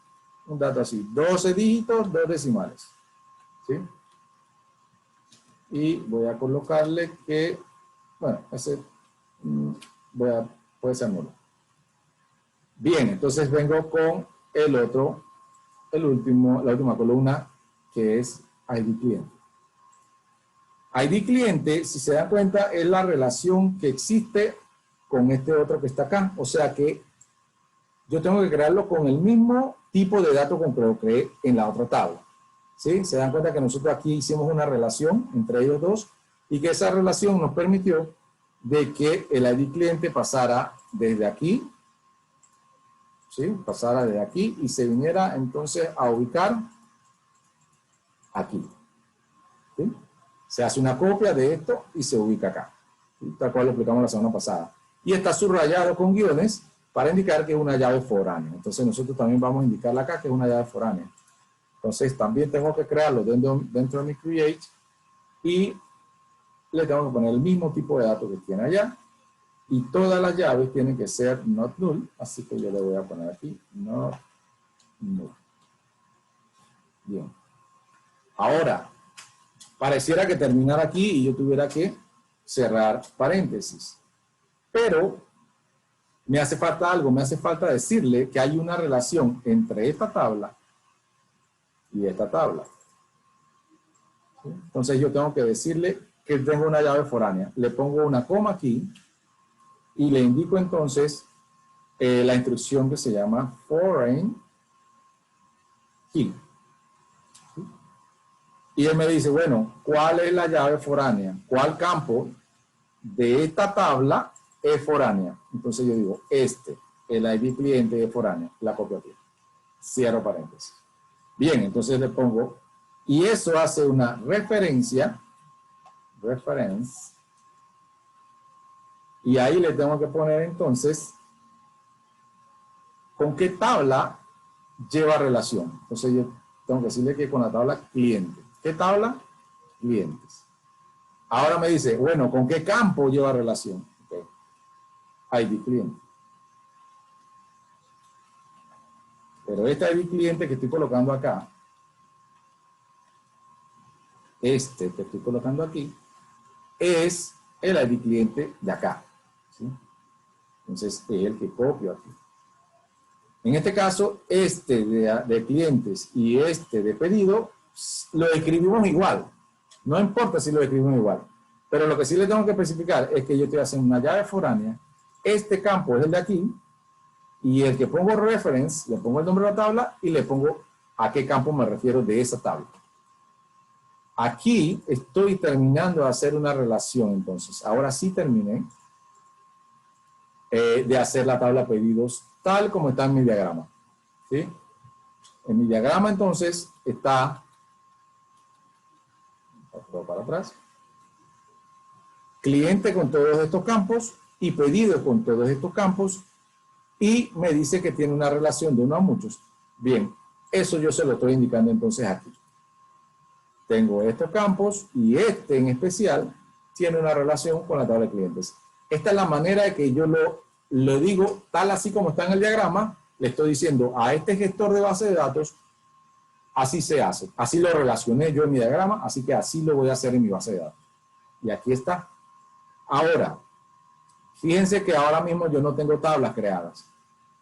un dato así, 12 dígitos, 2 decimales. ¿Sí? Y voy a colocarle que, bueno, ese puede ser nulo. Bien, entonces vengo con el otro, la última columna, que es ID cliente. ID cliente, si se dan cuenta, es la relación que existe con este otro que está acá. O sea que yo tengo que crearlo con el mismo tipo de datos con que lo creé en la otra tabla. ¿Sí? Se dan cuenta que nosotros aquí hicimos una relación entre ellos dos y que esa relación nos permitió de que el ID cliente pasara desde aquí, ¿sí? Pasara desde aquí y se viniera entonces a ubicar aquí. ¿Sí? Se hace una copia de esto y se ubica acá. ¿Sí? Tal cual lo explicamos la semana pasada. Y está subrayado con guiones para indicar que es una llave foránea. Entonces nosotros también vamos a indicarla acá que es una llave foránea. Entonces también tengo que crearlo dentro de mi create y le tengo que poner el mismo tipo de datos que tiene allá. Y todas las llaves tienen que ser not null, así que yo le voy a poner aquí not null. Bien. Ahora, pareciera que terminara aquí y yo tuviera que cerrar paréntesis. Pero me hace falta algo, me hace falta decirle que hay una relación entre esta tabla y esta tabla. ¿Sí? Entonces yo tengo que decirle que tengo una llave foránea. Le pongo una coma aquí y le indico entonces la instrucción que se llama foreign key. ¿Sí? Y él me dice, bueno, ¿cuál es la llave foránea? ¿Cuál campo de esta tabla es foránea? Entonces yo digo, el ID cliente es foránea. La copio aquí. Cierro paréntesis. Bien, entonces le pongo, y eso hace una referencia, y ahí le tengo que poner entonces con qué tabla lleva relación. Entonces yo tengo que decirle que con la tabla cliente. ¿Qué tabla? Clientes. Ahora me dice, bueno, ¿con qué campo lleva relación? Okay. ID cliente. Pero este ID cliente que estoy colocando acá, que estoy colocando aquí, es el ID cliente de acá. ¿Sí? Entonces es el que copio aquí. En este caso, de clientes y de pedido, lo escribimos igual. No importa si lo escribimos igual. Pero lo que sí le tengo que especificar es que yo estoy haciendo una llave foránea. Este campo es el de aquí. Y el que pongo reference, le pongo el nombre de la tabla y le pongo a qué campo me refiero de esa tabla. Aquí estoy terminando de hacer una relación, entonces. Ahora sí terminé de hacer la tabla pedidos tal como está en mi diagrama. ¿Sí? En mi diagrama, entonces, está para atrás. Cliente con todos estos campos y pedido con todos estos campos. Y me dice que tiene una relación de uno a muchos. Bien, eso yo se lo estoy indicando entonces aquí. Tengo estos campos y en especial tiene una relación con la tabla de clientes. esta es la manera de que yo lo digo, tal así como está en el diagrama, le estoy diciendo a este gestor de base de datos, así se hace. Así lo relacioné yo en mi diagrama, así que así lo voy a hacer en mi base de datos. Y aquí está. Ahora, fíjense que ahora mismo yo no tengo tablas creadas.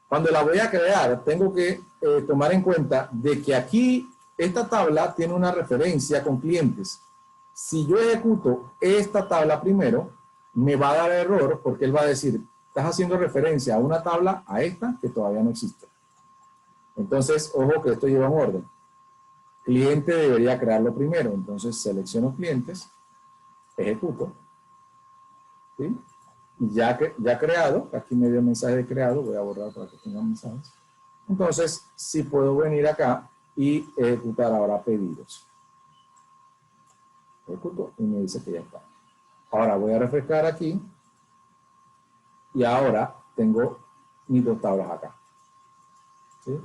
Cuando la voy a crear, tengo que tomar en cuenta de que aquí esta tabla tiene una referencia con clientes. Si yo ejecuto esta tabla primero, me va a dar error porque él va a decir, estás haciendo referencia a una tabla, a esta, que todavía no existe. Entonces, ojo que esto lleva un orden. Cliente debería crearlo primero. Entonces, selecciono clientes, ejecuto. ¿Sí? Y ya creado, aquí me dio mensaje de creado, voy a borrar para que tenga mensajes. Entonces, sí puedo venir acá y ejecutar ahora pedidos. Ejecuto y me dice que ya está. Ahora voy a refrescar aquí y ahora tengo mis dos tablas acá. ¿Sí?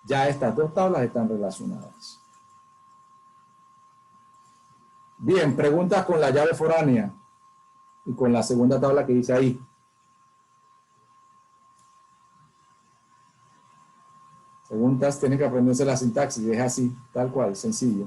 Ya estas dos tablas están relacionadas. Bien, preguntas con la llave foránea y con la segunda tabla que dice ahí. Preguntas, tienen que aprenderse la sintaxis, es así, tal cual, sencillo.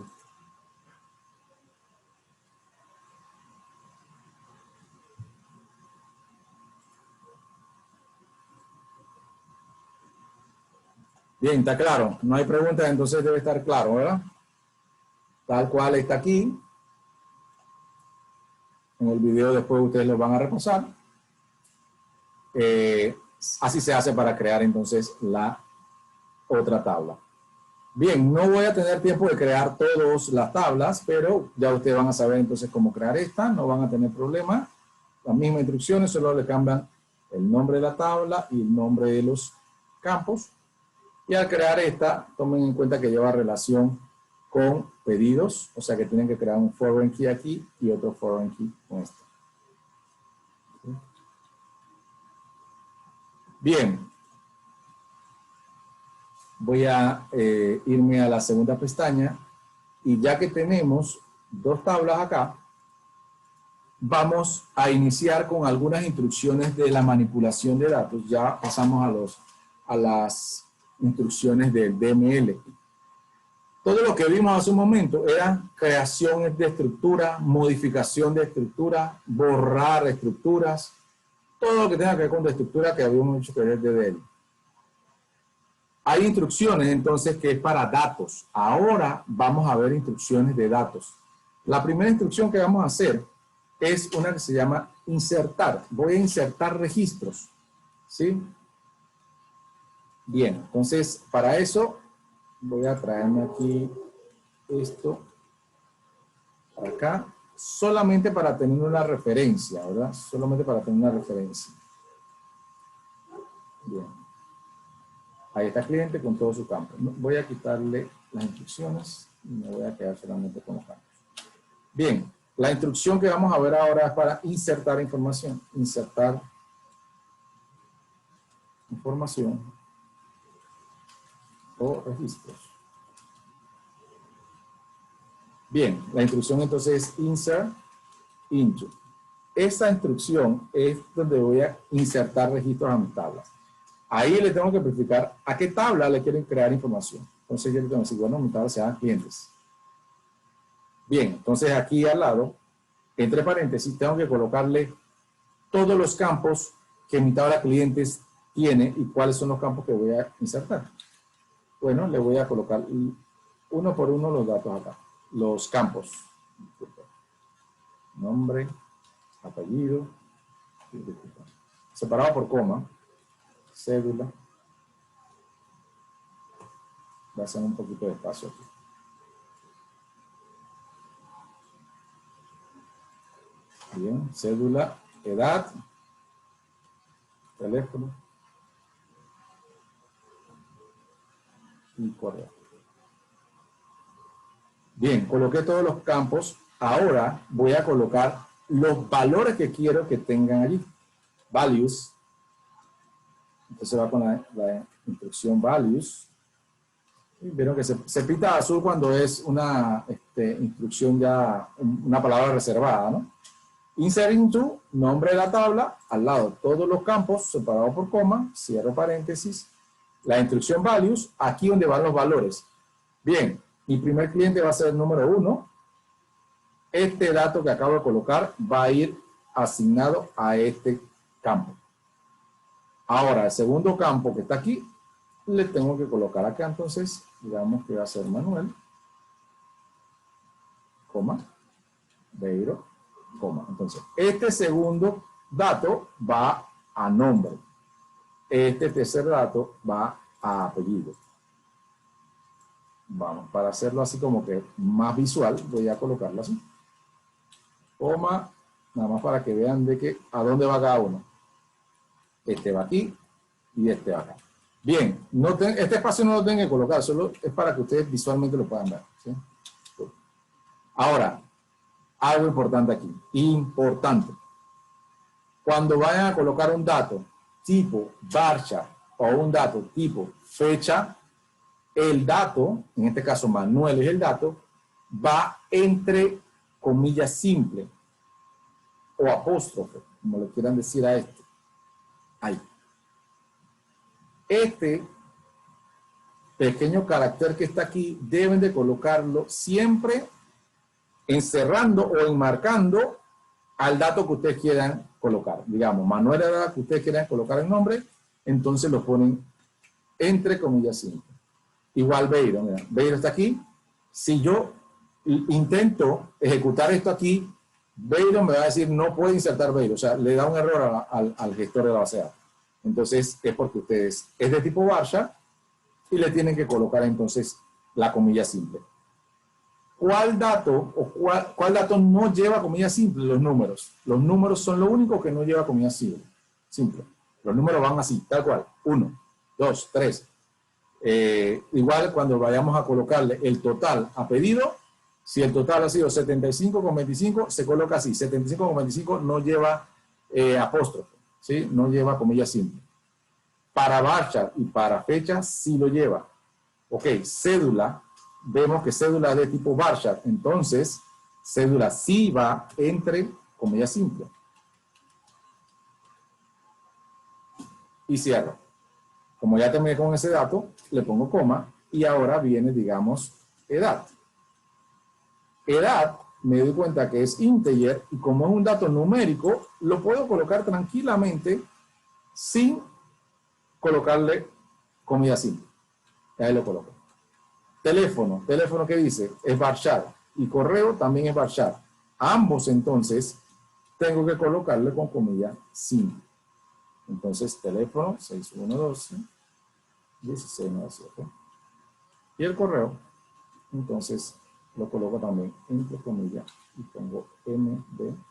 Bien, está claro, no hay preguntas, entonces debe estar claro, ¿verdad? Tal cual está aquí. En el video después ustedes lo van a repasar. Así se hace para crear entonces la otra tabla. Bien, no voy a tener tiempo de crear todas las tablas, pero ya ustedes van a saber entonces cómo crear esta, no van a tener problema. Las mismas instrucciones, solo le cambian el nombre de la tabla y el nombre de los campos. Y al crear esta, tomen en cuenta que lleva relación con pedidos, o sea que tienen que crear un foreign key aquí y otro foreign key con esto. ¿Sí? Bien. Voy a irme a la segunda pestaña y ya que tenemos dos tablas acá, vamos a iniciar con algunas instrucciones de la manipulación de datos. Ya pasamos a las instrucciones del DML. Todo lo que vimos hace un momento era creación de estructura, modificación de estructura, borrar estructuras, todo lo que tenga que ver con la estructura que habíamos dicho que es DDL. Hay instrucciones entonces que es para datos. Ahora vamos a ver instrucciones de datos. La primera instrucción que vamos a hacer es una que se llama insertar. Voy a insertar registros. ¿Sí? Bien, entonces para eso voy a traerme aquí esto para acá, solamente para tener una referencia, ¿verdad? Solamente para tener una referencia. Bien. Ahí está cliente con todo su campo. Voy a quitarle las instrucciones y me voy a quedar solamente con los campos. Bien, la instrucción que vamos a ver ahora es para insertar información. Insertar información o registros. Bien, la instrucción entonces es insert into. Esa instrucción es donde voy a insertar registros a mis tablas. Ahí le tengo que especificar a qué tabla le quieren crear información. Entonces yo le tengo que decir, bueno, mi tabla se llama clientes. Bien, entonces aquí al lado, entre paréntesis, tengo que colocarle todos los campos que mi tabla clientes tiene y cuáles son los campos que voy a insertar. Bueno, le voy a colocar uno por uno los datos acá. Los campos. Nombre, apellido, separado por coma, cédula. Voy a hacer un poquito de espacio aquí. Bien, cédula, edad, teléfono y correo. Bien, coloqué todos los campos. Ahora voy a colocar los valores que quiero que tengan allí. Values. Entonces va con la instrucción values. Y vieron que se pinta azul cuando es una instrucción ya, una palabra reservada, ¿no? Insert into, nombre de la tabla, al lado todos los campos separados por coma, cierro paréntesis, la instrucción values, aquí donde van los valores. Bien, mi primer cliente va a ser el número 1. Este dato que acabo de colocar va a ir asignado a este campo. Ahora, el segundo campo que está aquí, le tengo que colocar acá, entonces, digamos que va a ser Manuel, coma, Beiro, coma. Entonces, este segundo dato va a nombre. Este tercer dato va a apellido. Vamos, para hacerlo así como que más visual, voy a colocarlo así. Coma, nada más para que vean de que a dónde va cada uno. Este va aquí y este va acá. Bien, este espacio no lo tengo que colocar, solo es para que ustedes visualmente lo puedan ver, ¿sí? Ahora, algo importante aquí, importante. Cuando vayan a colocar un dato tipo varchar o un dato tipo fecha, el dato, en este caso Manuel es el dato, va entre comillas simple o apóstrofe, como le quieran decir a esto. Ahí. Este pequeño carácter que está aquí, deben de colocarlo siempre encerrando o enmarcando al dato que ustedes quieran colocar. Digamos, Manuel era el dato que ustedes quieran colocar el nombre, entonces lo ponen entre comillas simple. Igual Beiro, mira, Beiro está aquí. Si yo intento ejecutar esto aquí, Beiro me va a decir no puede insertar Beiro, o sea, le da un error al gestor de la base de datos. Entonces es porque ustedes es de tipo varchar y le tienen que colocar entonces la comilla simple. ¿Cuál dato o cuál dato no lleva comilla simple? Los números. Los números son lo único que no lleva comilla simple. Los números van así, tal cual. 1, 2, 3. Igual cuando vayamos a colocarle el total a pedido, si el total ha sido 75,25, se coloca así. 75,25 no lleva apóstrofe, ¿sí? No lleva comilla simple. Para varchar y para fecha sí lo lleva. Ok, cédula. Vemos que cédula es de tipo varchar, entonces cédula sí va entre comillas simple. Y cierro. Como ya terminé con ese dato, le pongo coma y ahora viene, digamos, edad. Edad, me doy cuenta que es integer y como es un dato numérico, lo puedo colocar tranquilamente sin colocarle comillas simple. Ahí lo coloco. Teléfono que dice es varchar y correo también es varchar. Ambos entonces tengo que colocarle con comilla simple. Entonces teléfono 6112 1697 y el correo entonces lo coloco también entre comillas y pongo md@gmail.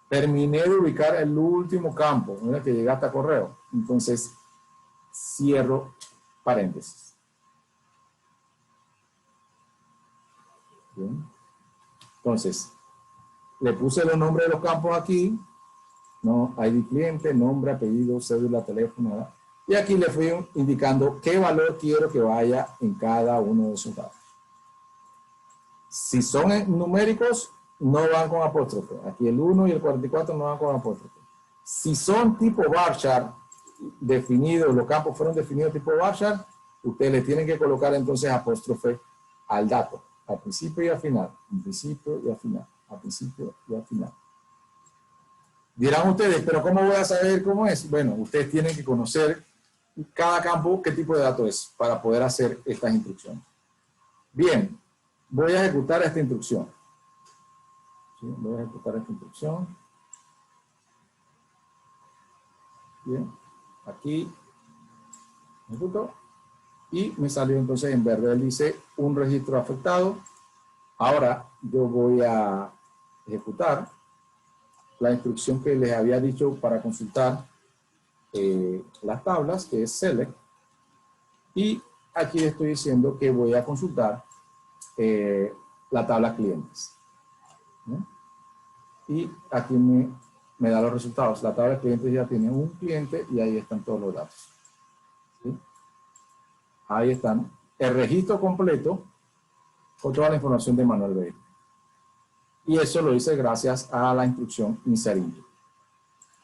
Terminé de ubicar el último campo, en el que llega hasta correo. Entonces, cierro paréntesis. Bien. Entonces, le puse los nombres de los campos aquí. ¿No? ID cliente, nombre, apellido, cédula, teléfono, ¿verdad? Y aquí le fui indicando qué valor quiero que vaya en cada uno de esos datos. Si son numéricos, no van con apóstrofe. Aquí el 1 y el 44 no van con apóstrofe. Si son tipo varchar, definidos, los campos fueron definidos tipo varchar, ustedes le tienen que colocar entonces apóstrofe al dato, al principio y al final, al principio y al final, al principio y al final. Dirán ustedes, pero ¿cómo voy a saber cómo es? Bueno, ustedes tienen que conocer cada campo, qué tipo de dato es, para poder hacer estas instrucciones. Bien, voy a ejecutar esta instrucción. ¿Sí? Voy a ejecutar esta instrucción. Bien, aquí ejecuto y me salió entonces en verde, dice un registro afectado. Ahora yo voy a ejecutar la instrucción que les había dicho para consultar las tablas, que es select, y aquí le estoy diciendo que voy a consultar la tabla clientes. ¿No? Y aquí me da los resultados. La tabla de clientes ya tiene un cliente y ahí están todos los datos. ¿Sí? Ahí están. El registro completo con toda la información de Manuel Beiro. Y eso lo hice gracias a la instrucción insert.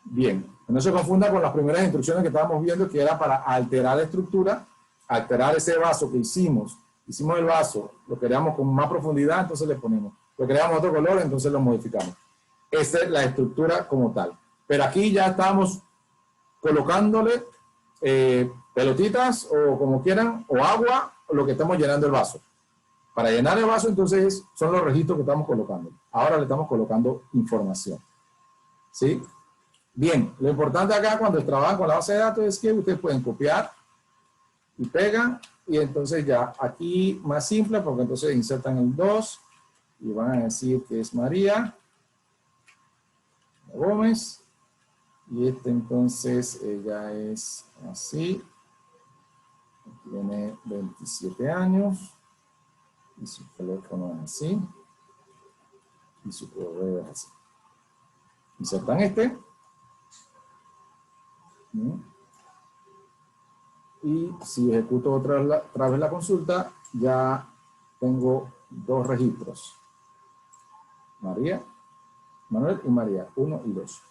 Bien, no se confunda con las primeras instrucciones que estábamos viendo, que era para alterar la estructura, alterar ese vaso que hicimos el vaso, lo queríamos con más profundidad, entonces le ponemos, lo queríamos otro color, entonces lo modificamos. Esta es la estructura como tal. Pero aquí ya estamos colocándole pelotitas o como quieran, o agua, o lo que estamos llenando el vaso. Para llenar el vaso, entonces, son los registros que estamos colocando. Ahora le estamos colocando información. ¿Sí? Bien, lo importante acá cuando trabajan con la base de datos es que ustedes pueden copiar y pegan, y entonces ya aquí más simple, porque entonces insertan el 2 y van a decir que es María Gómez, y entonces ella es así, tiene 27 años, y su teléfono es así, y su correo es así. Insertan este. Y si ejecuto otra vez la consulta, ya tengo dos registros. María, Manuel y María, 1 y 2.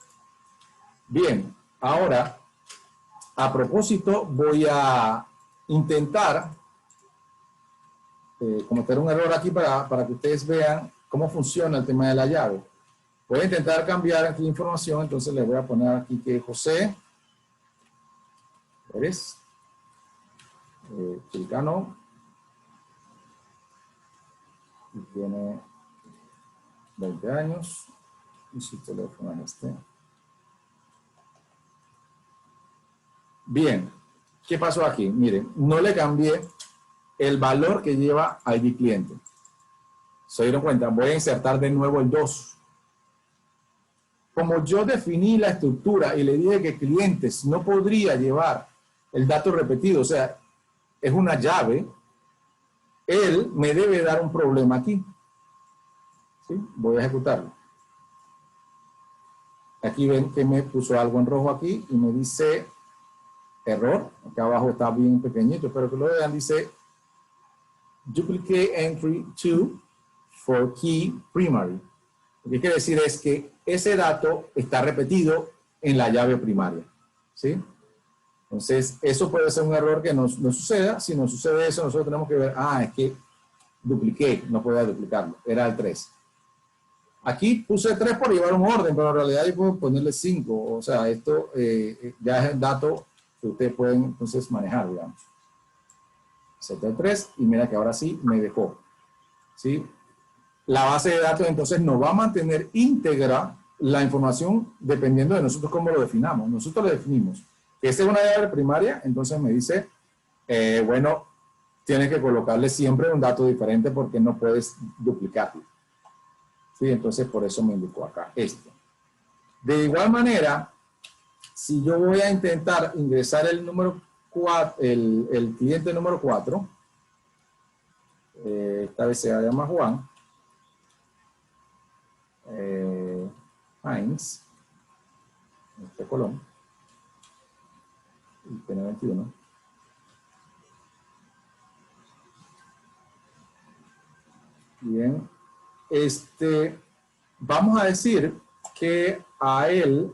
Bien, ahora, a propósito, voy a intentar cometer un error aquí para que ustedes vean cómo funciona el tema de la llave. Voy a intentar cambiar aquí información, entonces le voy a poner aquí que José Pérez, Chilcano, y tiene 20 años, y su teléfono es este. Bien, ¿qué pasó aquí? Miren, no le cambié el valor que lleva ID cliente. ¿Se dieron cuenta? Voy a insertar de nuevo el 2. Como yo definí la estructura y le dije que clientes no podría llevar el dato repetido, o sea, es una llave, él me debe dar un problema aquí. ¿Sí? Voy a ejecutarlo. Aquí ven que me puso algo en rojo aquí y me dice error. Acá abajo está bien pequeñito, pero que lo vean, dice duplicate entry 2 for key primary. Lo que quiere decir es que ese dato está repetido en la llave primaria. ¿Sí? Entonces, eso puede ser un error que no suceda. Si no sucede eso, nosotros tenemos que ver, es que dupliqué, no podía duplicarlo, era el 3. Aquí puse 3 por llevar un orden, pero en realidad yo puedo ponerle 5. O sea, esto ya es el dato que ustedes pueden entonces manejar, digamos. Set el 3 y mira que ahora sí me dejó. ¿Sí? La base de datos entonces nos va a mantener íntegra la información dependiendo de nosotros cómo lo definamos. Nosotros lo definimos. Que esta es una llave primaria, entonces me dice, bueno, tienes que colocarle siempre un dato diferente porque no puedes duplicarlo. ¿Sí? Entonces por eso me indicó acá esto. De igual manera, si yo voy a intentar ingresar el número 4, el cliente número 4, esta vez se llama Juan, Heinz, Colón, y tiene 21. Bien, vamos a decir que a él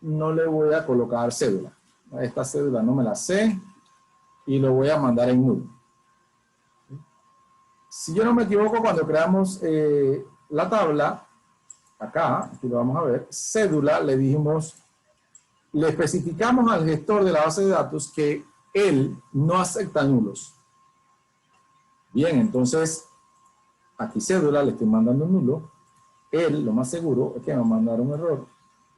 no le voy a colocar cédula. A esta cédula no me la sé y lo voy a mandar en null. Si yo no me equivoco, cuando creamos la tabla, acá, aquí lo vamos a ver, cédula, le dijimos, le especificamos al gestor de la base de datos que él no acepta nulos. Bien, entonces, aquí cédula, le estoy mandando un nulo. Él, lo más seguro, es que me va a mandar un error.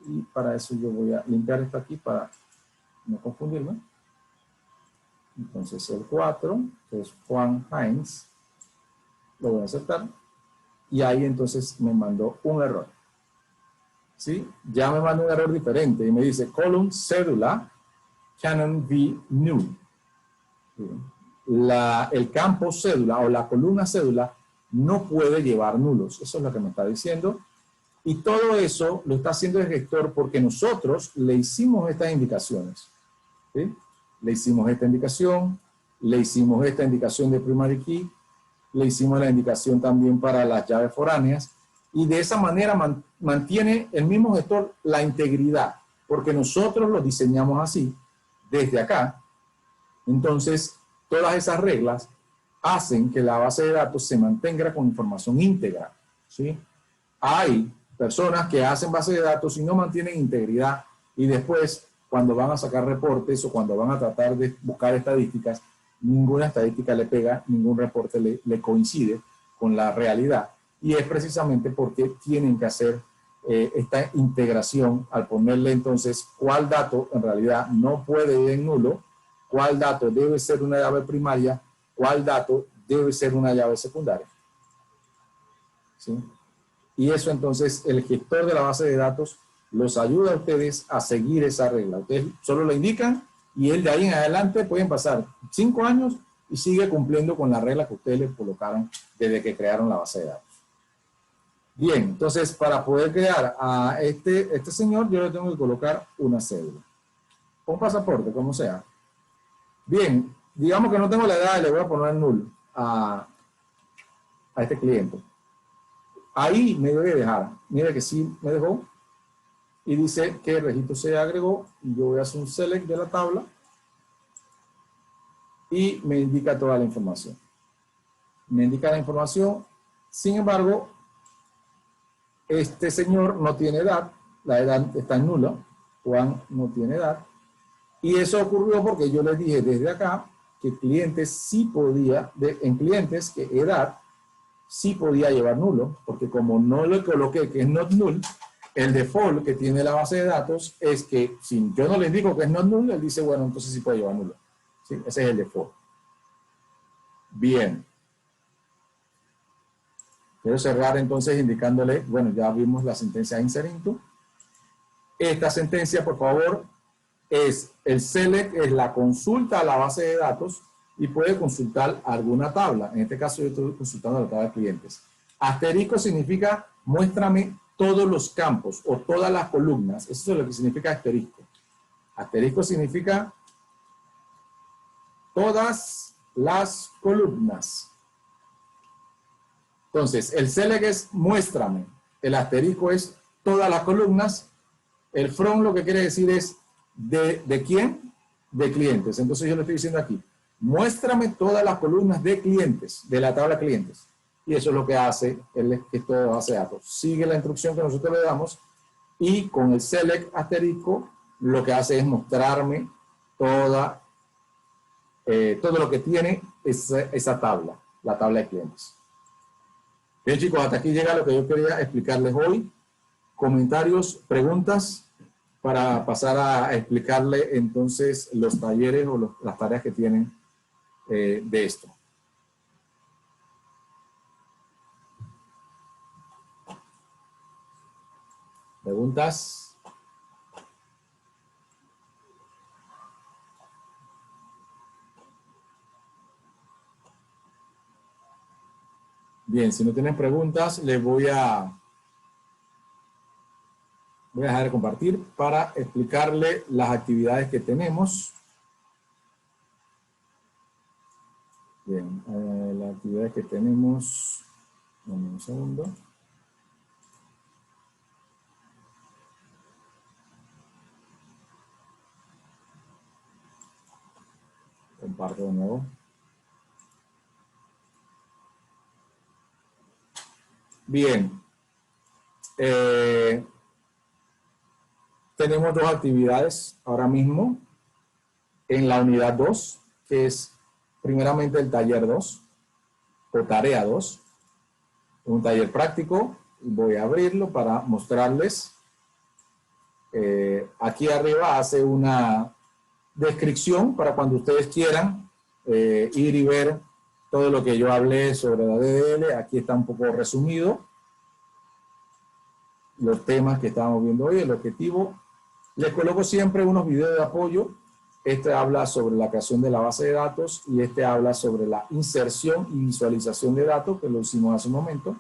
Y para eso yo voy a limpiar esto aquí para no confundirme. Entonces, el 4, que es Juan Heinz, lo voy a aceptar. Y ahí entonces me mandó un error. ¿Sí? Ya me manda un error diferente y me dice column cédula cannot be null. El campo cédula o la columna cédula no puede llevar nulos. Eso es lo que me está diciendo. Y todo eso lo está haciendo el gestor porque nosotros le hicimos estas indicaciones. ¿Sí? Le hicimos esta indicación, le hicimos esta indicación de primary key le hicimos la indicación también para las llaves foráneas, y de esa manera mantiene el mismo gestor la integridad, porque nosotros lo diseñamos así, desde acá. Entonces, todas esas reglas hacen que la base de datos se mantenga con información íntegra, ¿sí? Hay personas que hacen base de datos y no mantienen integridad, y después, cuando van a sacar reportes o cuando van a tratar de buscar estadísticas, ninguna estadística le pega, ningún reporte le coincide con la realidad. Y es precisamente porque tienen que hacer esta integración al ponerle entonces cuál dato en realidad no puede ir en nulo, cuál dato debe ser una llave primaria, cuál dato debe ser una llave secundaria. ¿Sí? Y eso entonces el gestor de la base de datos los ayuda a ustedes a seguir esa regla. Ustedes solo lo indican y él de ahí en adelante pueden pasar 5 años y sigue cumpliendo con la regla que ustedes le colocaron desde que crearon la base de datos. Bien, entonces para poder crear a este señor yo le tengo que colocar una cédula. Un pasaporte, como sea. Bien, digamos que no tengo la edad y le voy a poner null a este cliente. Ahí me debe dejar. Mire que sí me dejó. Y dice que el registro se agregó. Yo voy a hacer un select de la tabla. Y me indica toda la información. Me indica la información. Sin embargo, este señor no tiene edad. La edad está en nula. Juan no tiene edad. Y eso ocurrió porque yo les dije desde acá que clientes sí podía, en clientes que edad sí podía llevar nulo, porque como no le coloqué que es not null, el default que tiene la base de datos es que si yo no le digo que es not null, él dice, bueno, entonces sí puede llevar nulo. ¿Sí? Ese es el default. Bien. Quiero cerrar entonces indicándole, bueno, ya vimos la sentencia insert into. Esta sentencia, por favor, es el select, es la consulta a la base de datos y puede consultar alguna tabla. En este caso yo estoy consultando la tabla de clientes. Asterisco significa muéstrame todos los campos o todas las columnas. Eso es lo que significa asterisco. Asterisco significa todas las columnas. Entonces, el select es muéstrame. El asterisco es todas las columnas. El from lo que quiere decir es ¿de quién? De clientes. Entonces yo le estoy diciendo aquí, muéstrame todas las columnas de clientes, de la tabla clientes. Y eso es lo que hace el gestor de base de datos. Sigue la instrucción que nosotros le damos y con el select asterisco lo que hace es mostrarme todo lo que tiene esa tabla, la tabla de clientes. Bien, chicos, hasta aquí llega lo que yo quería explicarles hoy. Comentarios, preguntas, para pasar a explicarle entonces los talleres o las tareas que tienen de esto. ¿Preguntas? Bien, si no tienen preguntas, les voy a dejar de compartir para explicarle las actividades que tenemos. Bien, las actividades que tenemos. Dame un segundo. Comparto de nuevo. Bien. Tenemos dos actividades ahora mismo en la unidad 2, que es primeramente el taller 2 o tarea 2. Un taller práctico. Voy a abrirlo para mostrarles. Aquí arriba hace una descripción para cuando ustedes quieran ir y ver todo lo que yo hablé sobre la DDL. Aquí está un poco resumido los temas que estábamos viendo hoy, el objetivo. Les coloco siempre unos videos de apoyo. Este habla sobre la creación de la base de datos y este habla sobre la inserción y visualización de datos, que lo hicimos hace un momento.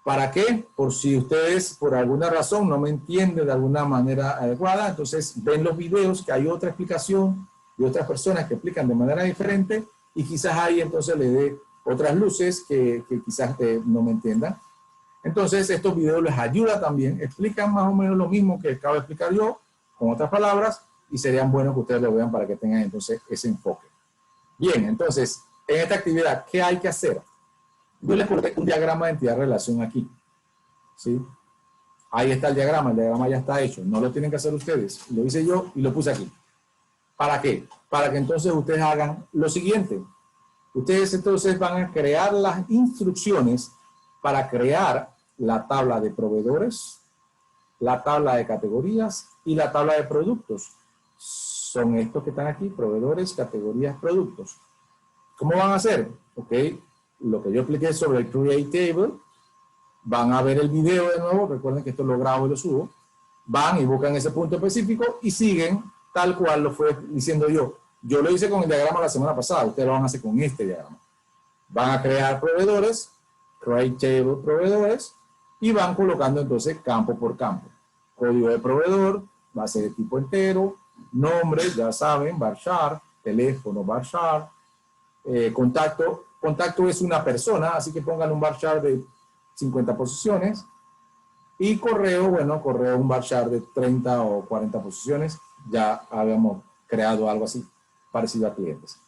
¿Para qué? Por si ustedes por alguna razón no me entienden de alguna manera adecuada, entonces ven los videos que hay otra explicación de otras personas que explican de manera diferente y quizás ahí entonces le dé otras luces que quizás no me entiendan. Entonces, estos videos les ayudan también, explican más o menos lo mismo que acabo de explicar yo, con otras palabras, y serían buenos que ustedes lo vean para que tengan entonces ese enfoque. Bien, entonces, en esta actividad, ¿qué hay que hacer? Yo les coloqué un diagrama de entidad-relación aquí, ¿sí? Ahí está el diagrama ya está hecho, no lo tienen que hacer ustedes, lo hice yo y lo puse aquí. ¿Para qué? Para que entonces ustedes hagan lo siguiente. Ustedes entonces van a crear las instrucciones para crear la tabla de proveedores, la tabla de categorías y la tabla de productos. Son estos que están aquí, proveedores, categorías, productos. ¿Cómo van a hacer? Ok, lo que yo expliqué sobre el Create Table, van a ver el video de nuevo, recuerden que esto lo grabo y lo subo, van y buscan ese punto específico y siguen tal cual lo fue diciendo yo. Yo lo hice con el diagrama la semana pasada, ustedes lo van a hacer con este diagrama. Van a crear proveedores, Create Table proveedores, y van colocando entonces campo por campo. Código de proveedor, va a ser de tipo entero, nombre, ya saben, varchar, teléfono, varchar, contacto. Contacto es una persona, así que pongan un varchar de 50 posiciones. Y correo, bueno, correo un varchar de 30 o 40 posiciones. Ya habíamos creado algo así, parecido a clientes.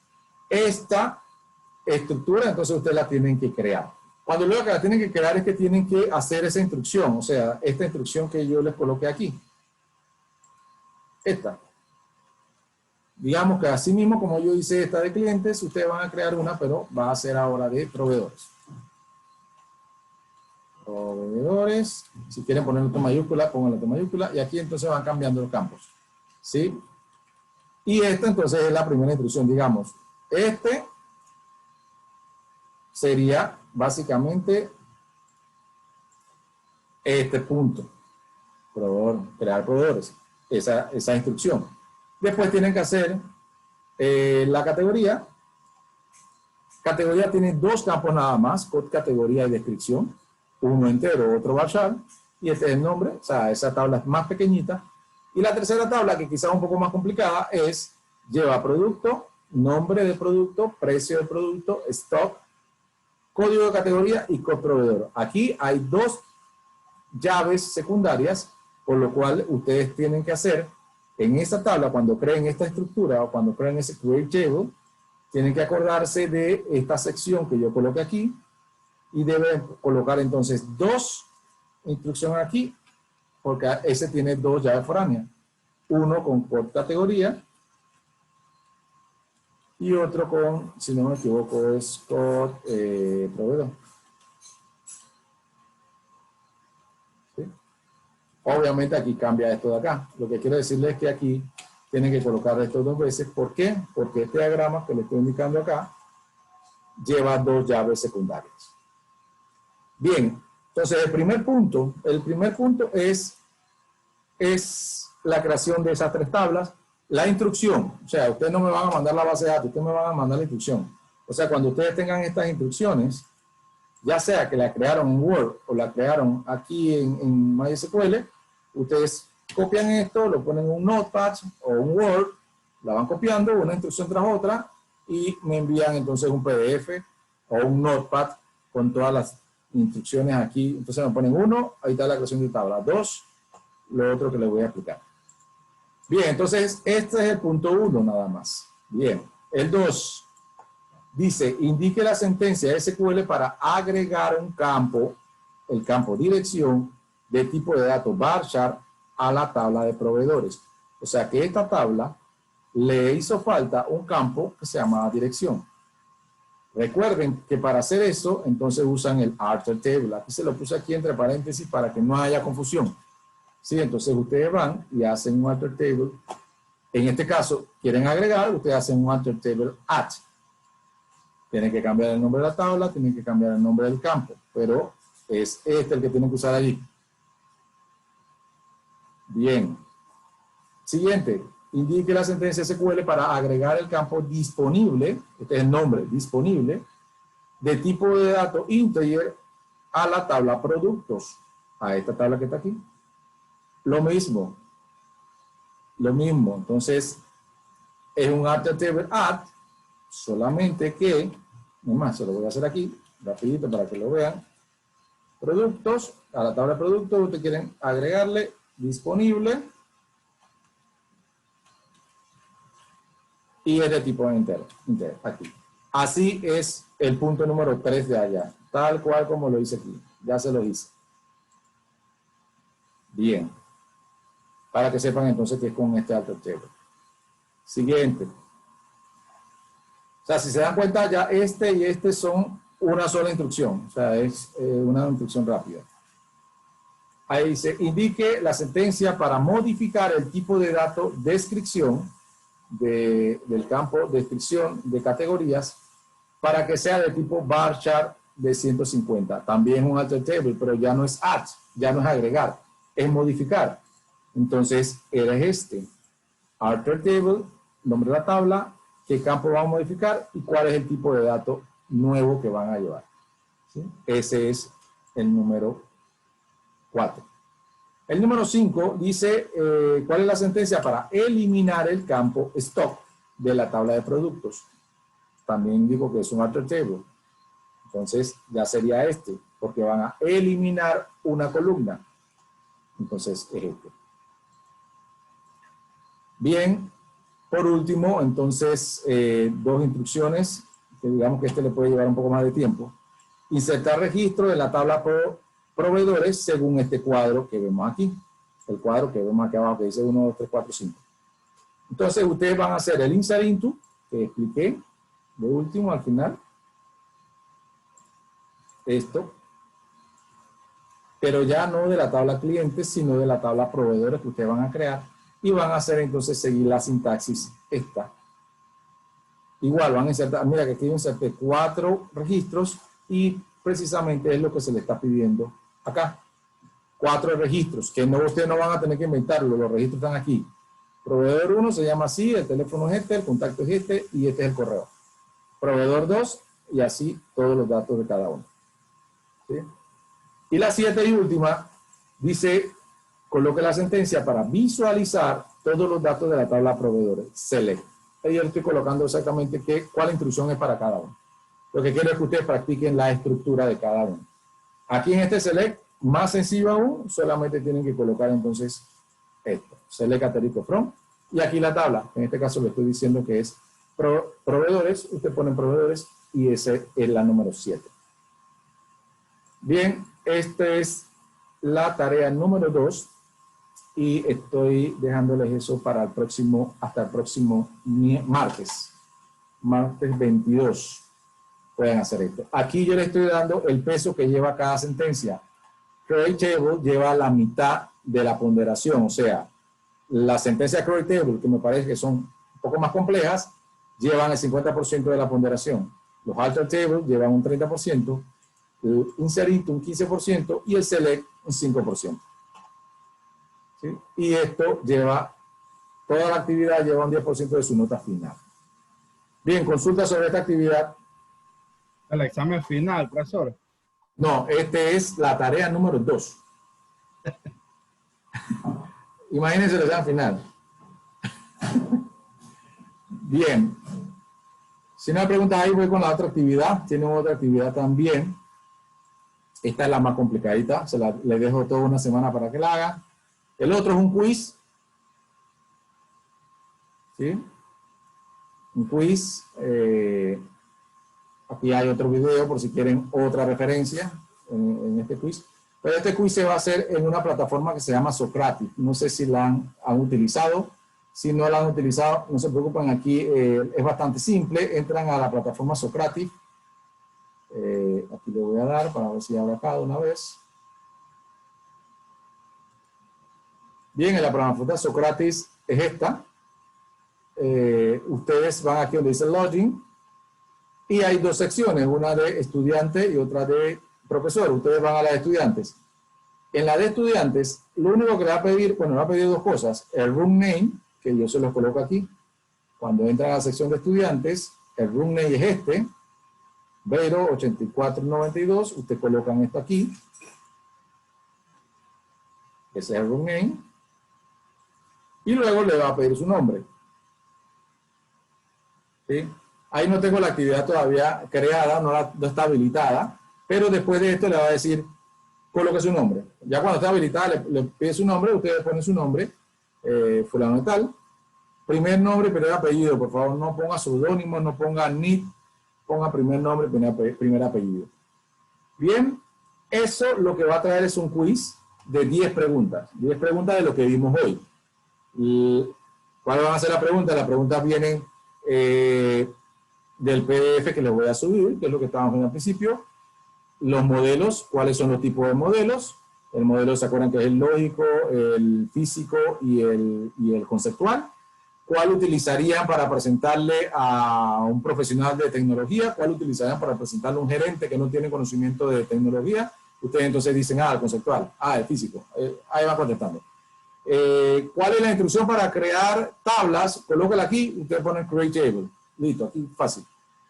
Esta estructura, entonces ustedes la tienen que crear. Cuando luego que la tienen que crear es que tienen que hacer esa instrucción, o sea, esta instrucción que yo les coloqué aquí. Esta. Digamos que así mismo como yo hice esta de clientes, ustedes van a crear una, pero va a ser ahora de proveedores. Proveedores, si quieren poner letra mayúscula, pongan letra mayúscula, y aquí entonces van cambiando los campos, ¿sí? Y esta entonces es la primera instrucción, digamos, este sería básicamente este punto, proveedor, crear proveedores, esa instrucción. Después tienen que hacer la categoría. Categoría tiene dos campos nada más, categoría y descripción, uno entero, otro varchar, y este es el nombre, o sea, esa tabla es más pequeñita. Y la tercera tabla, que quizás es un poco más complicada, lleva producto, nombre de producto, precio de producto, stock, código de categoría y code proveedor. Aquí hay dos llaves secundarias, por lo cual ustedes tienen que hacer en esta tabla, cuando creen esta estructura o cuando creen ese Create Table, tienen que acordarse de esta sección que yo coloqué aquí y deben colocar entonces dos instrucciones aquí, porque ese tiene dos llaves foráneas. Uno con code categoría y otro con, si no me equivoco, es code proveedor. ¿Sí? Obviamente aquí cambia esto de acá. Lo que quiero decirles es que aquí tienen que colocar esto dos veces. ¿Por qué? Porque este diagrama que les estoy indicando acá lleva dos llaves secundarias. Bien, entonces el primer punto es la creación de esas tres tablas. La instrucción, o sea, ustedes no me van a mandar la base de datos, ustedes me van a mandar la instrucción. O sea, cuando ustedes tengan estas instrucciones, ya sea que la crearon en Word o la crearon aquí en MySQL, ustedes copian esto, lo ponen en un Notepad o un Word, la van copiando una instrucción tras otra y me envían entonces un PDF o un Notepad con todas las instrucciones aquí. Entonces me ponen uno, ahí está la creación de tabla. Dos, lo otro que les voy a explicar. Bien, entonces este es el punto 1 nada más. Bien, el 2 dice, indique la sentencia SQL para agregar un campo, el campo dirección de tipo de datos varchar a la tabla de proveedores. O sea que esta tabla le hizo falta un campo que se llama dirección. Recuerden que para hacer eso, entonces usan el alter table. Aquí se lo puse aquí entre paréntesis para que no haya confusión. Sí, entonces ustedes van y hacen un alter table. En este caso, quieren agregar, ustedes hacen un alter table add. Tienen que cambiar el nombre de la tabla, tienen que cambiar el nombre del campo, pero es este el que tienen que usar allí. Bien. Siguiente. Indique la sentencia SQL para agregar el campo disponible, este es el nombre, disponible, de tipo de datos integer a la tabla productos, a esta tabla que está aquí. Lo mismo. Entonces, es un alter table add, solamente que Es más, se lo voy a hacer aquí, rapidito para que lo vean. Productos, a la tabla de productos, ustedes quieren agregarle disponible y es de tipo entero, aquí. Así es el punto número 3 de allá, tal cual como lo hice aquí. Ya se lo hice. Bien. Para que sepan entonces que es con este alter table. Siguiente. O sea, si se dan cuenta, ya este y este son una sola instrucción. O sea, es una instrucción rápida. Ahí dice, indique la sentencia para modificar el tipo de dato descripción del campo descripción de categorías para que sea de tipo bar chart de 150. También es un alter table, pero ya no es add, ya no es agregar, es modificar. Entonces, era este. Alter table, nombre de la tabla, qué campo van a modificar y cuál es el tipo de dato nuevo que van a llevar. ¿Sí? Ese es el número 4. El número 5 dice cuál es la sentencia para eliminar el campo stock de la tabla de productos. También digo que es un alter table. Entonces ya sería este, porque van a eliminar una columna. Entonces es este. Bien, por último, entonces, dos instrucciones, que digamos que este le puede llevar un poco más de tiempo. Insertar registro de la tabla proveedores según este cuadro que vemos aquí. El cuadro que vemos aquí abajo que dice 1, 2, 3, 4, 5. Entonces, ustedes van a hacer el insert into, que expliqué, de último al final. Esto. Pero ya no de la tabla clientes, sino de la tabla proveedores que ustedes van a crear. Y van a hacer entonces seguir la sintaxis esta. Igual van a insertar, mira que aquí yo inserté 4 registros y precisamente es lo que se le está pidiendo acá. 4 registros, que no, ustedes no van a tener que inventarlo, los registros están aquí. Proveedor 1 se llama así, el teléfono es este, el contacto es este y este es el correo. Proveedor 2 y así todos los datos de cada uno. ¿Sí? Y la 7 y última dice, coloque la sentencia para visualizar todos los datos de la tabla proveedores. Select. Ahí yo estoy colocando exactamente cuál instrucción es para cada uno. Lo que quiero es que ustedes practiquen la estructura de cada uno. Aquí en este select, más sencillo aún, solamente tienen que colocar entonces esto. Select asterisco from. Y aquí la tabla. En este caso le estoy diciendo que es proveedores. Usted pone proveedores y ese es la número 7. Bien, esta es la tarea número 2. Y estoy dejándoles eso para el próximo, hasta el próximo martes 22, pueden hacer esto. Aquí yo les estoy dando el peso que lleva cada sentencia. Create Table lleva la mitad de la ponderación, o sea, la sentencia Create Table, que me parece que son un poco más complejas, llevan el 50% de la ponderación. Los Alter Table llevan un 30%, el Insert un 15% y el Select un 5%. ¿Sí? Y esto lleva, toda la actividad lleva un 10% de su nota final. Bien, consulta sobre esta actividad.
El examen final, profesor.
No, este es la tarea número 2. Imagínense el examen final. Bien. Si no hay preguntas ahí, voy con la otra actividad. Tienen otra actividad también. Esta es la más complicadita. Les dejo toda una semana para que la hagan. El otro es un quiz. ¿Sí? Un quiz. Aquí hay otro video por si quieren otra referencia en este quiz. Pero este quiz se va a hacer en una plataforma que se llama Socrative. No sé si la han utilizado. Si no la han utilizado, no se preocupen. Aquí es bastante simple. Entran a la plataforma Socrative. Aquí le voy a dar para ver si abre acá de una vez. Bien, en la plataforma Socrates es esta. Ustedes van aquí donde dice Login y hay dos secciones, una de estudiante y otra de profesor. Ustedes van a la de estudiantes. En la de estudiantes, lo único que le va a pedir, bueno, le va a pedir dos cosas. El room name, que yo se los coloco aquí. Cuando entran a la sección de estudiantes, el room name es este, Beiro 8492. Ustedes colocan esto aquí. Ese es el room name. Y luego le va a pedir su nombre. ¿Sí? Ahí no tengo la actividad todavía creada, no está habilitada, pero después de esto le va a decir, coloque su nombre. Ya cuando está habilitada, le pide su nombre, ustedes ponen su nombre, fulano de tal, primer nombre, primer apellido, por favor, no ponga seudónimo, no ponga nick, ponga primer nombre, primer apellido. Bien, eso lo que va a traer es un quiz de 10 preguntas de lo que vimos hoy. ¿Y cuáles van a ser las preguntas? Las preguntas vienen del PDF que les voy a subir, que es lo que estábamos viendo al principio. Los modelos, cuáles son los tipos de modelos. El modelo, ¿se acuerdan que es el lógico, el físico y el conceptual? ¿Cuál utilizarían para presentarle a un profesional de tecnología? ¿Cuál utilizarían para presentarle a un gerente que no tiene conocimiento de tecnología? Ustedes entonces dicen, el conceptual, el físico. Ahí van contestando. ¿Cuál es la instrucción para crear tablas? Colócala aquí, ustedes ponen create table. Listo, aquí fácil.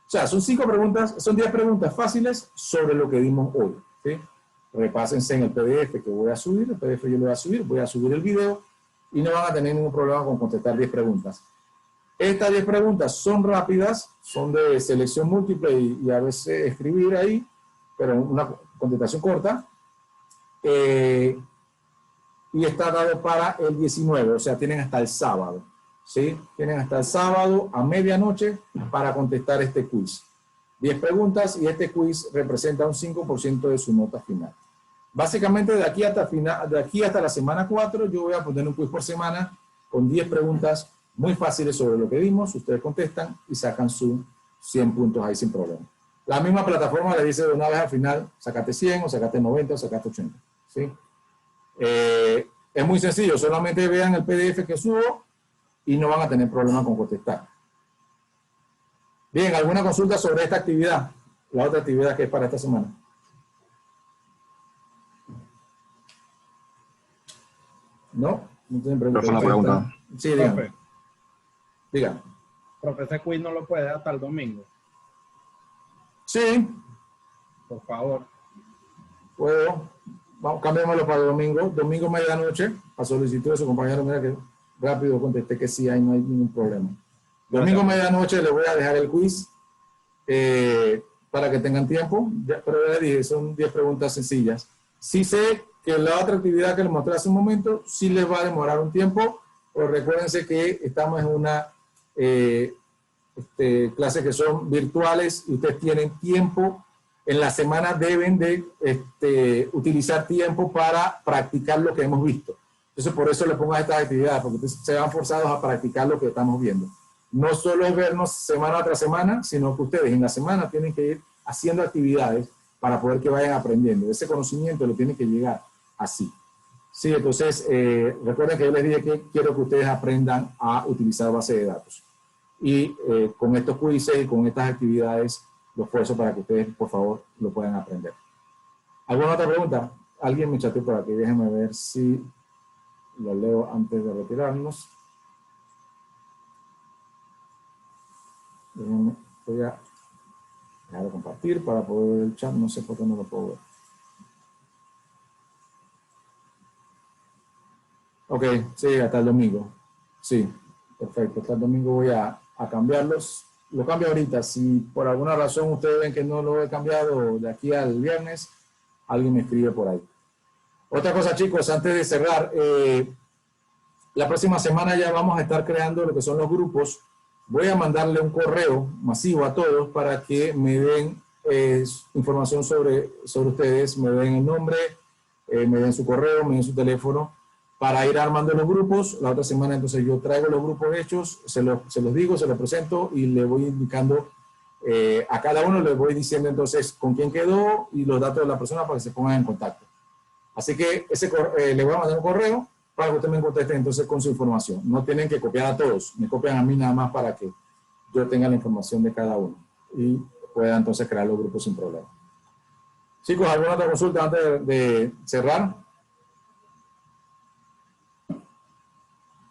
O sea, son 5 preguntas, son 10 preguntas fáciles sobre lo que vimos hoy. ¿Sí? Repásense en el PDF que voy a subir. El PDF yo lo voy a subir el video y no van a tener ningún problema con contestar 10 preguntas. Estas 10 preguntas son rápidas, son de selección múltiple y a veces escribir ahí, pero una contestación corta. Y está dado para el 19, o sea, tienen hasta el sábado. ¿Sí? Tienen hasta el sábado a medianoche para contestar este quiz. 10 preguntas y este quiz representa un 5% de su nota final. Básicamente de aquí hasta la semana 4 yo voy a poner un quiz por semana con 10 preguntas muy fáciles sobre lo que vimos. Ustedes contestan y sacan sus 100 puntos ahí sin problema. La misma plataforma le dice de una vez al final, sacate 100 o sacate 90 o sacate 80. ¿Sí? Es muy sencillo, solamente vean el PDF que subo y no van a tener problema con contestar. Bien, ¿alguna consulta sobre esta actividad? La otra actividad que es para esta semana. ¿No? No tienen preguntas.
Una pregunta.
Sí, dígame. Dígame.
Profe, ese quiz no lo puede dar hasta el domingo.
Sí.
Por favor.
Puedo. Vamos, cambiémoslo para el domingo. Domingo medianoche, a solicitud de su compañero. Mira que rápido contesté que sí, ahí no hay ningún problema. Domingo medianoche les voy a dejar el quiz para que tengan tiempo. Pero ya dije, son 10 preguntas sencillas. Sí sé que la otra actividad que les mostré hace un momento sí les va a demorar un tiempo, pero recuérdense que estamos en una clases que son virtuales y ustedes tienen tiempo. En la semana deben de utilizar tiempo para practicar lo que hemos visto. Entonces, por eso les pongo a estas actividades, porque ustedes se van forzados a practicar lo que estamos viendo. No solo es vernos semana tras semana, sino que ustedes en la semana tienen que ir haciendo actividades para poder que vayan aprendiendo. Ese conocimiento lo tienen que llegar así. Sí, entonces, recuerden que yo les dije que quiero que ustedes aprendan a utilizar base de datos. Y con estos quizzes y con estas actividades, los esfuerzo para que ustedes, por favor, lo puedan aprender. ¿Alguna otra pregunta? Alguien me chateó por aquí. Déjenme ver si lo leo antes de retirarnos. Déjenme, voy a dejar de compartir para poder ver el chat. No sé por qué no lo puedo ver. Ok, sí, hasta el domingo. Sí, perfecto. Hasta el domingo voy a cambiarlos. Lo cambio ahorita. Si por alguna razón ustedes ven que no lo he cambiado de aquí al viernes, alguien me escribe por ahí. Otra cosa, chicos, antes de cerrar, la próxima semana ya vamos a estar creando lo que son los grupos. Voy a mandarle un correo masivo a todos para que me den información sobre ustedes, me den el nombre, me den su correo, me den su teléfono, para ir armando los grupos. La otra semana entonces yo traigo los grupos hechos, se los digo, se los presento y le voy indicando a cada uno, les voy diciendo entonces con quién quedó y los datos de la persona para que se pongan en contacto. Así que le voy a mandar un correo para que usted me conteste entonces con su información. No tienen que copiar a todos, me copian a mí nada más para que yo tenga la información de cada uno y pueda entonces crear los grupos sin problema. Chicos, ¿alguna otra consulta antes de cerrar?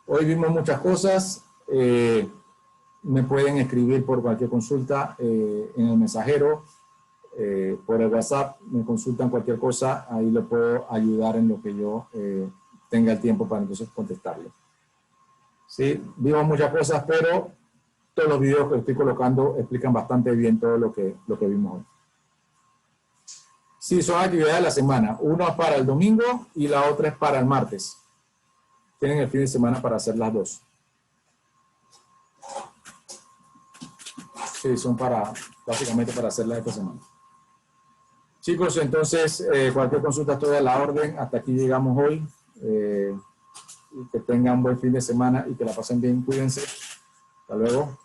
Hoy vimos muchas cosas. Me pueden escribir por cualquier consulta en el mensajero, por el WhatsApp, me consultan cualquier cosa, ahí le puedo ayudar en lo que yo tenga el tiempo para entonces contestarle. Sí, vimos muchas cosas, pero todos los videos que estoy colocando explican bastante bien todo lo que vimos hoy. Sí, son actividades de la semana. Una es para el domingo y la otra es para el martes. Tienen el fin de semana para hacer las dos. Sí, son básicamente para hacerlas esta semana. Chicos, entonces, cualquier consulta estoy a la orden. Hasta aquí llegamos hoy. Que tengan un buen fin de semana y que la pasen bien. Cuídense. Hasta luego.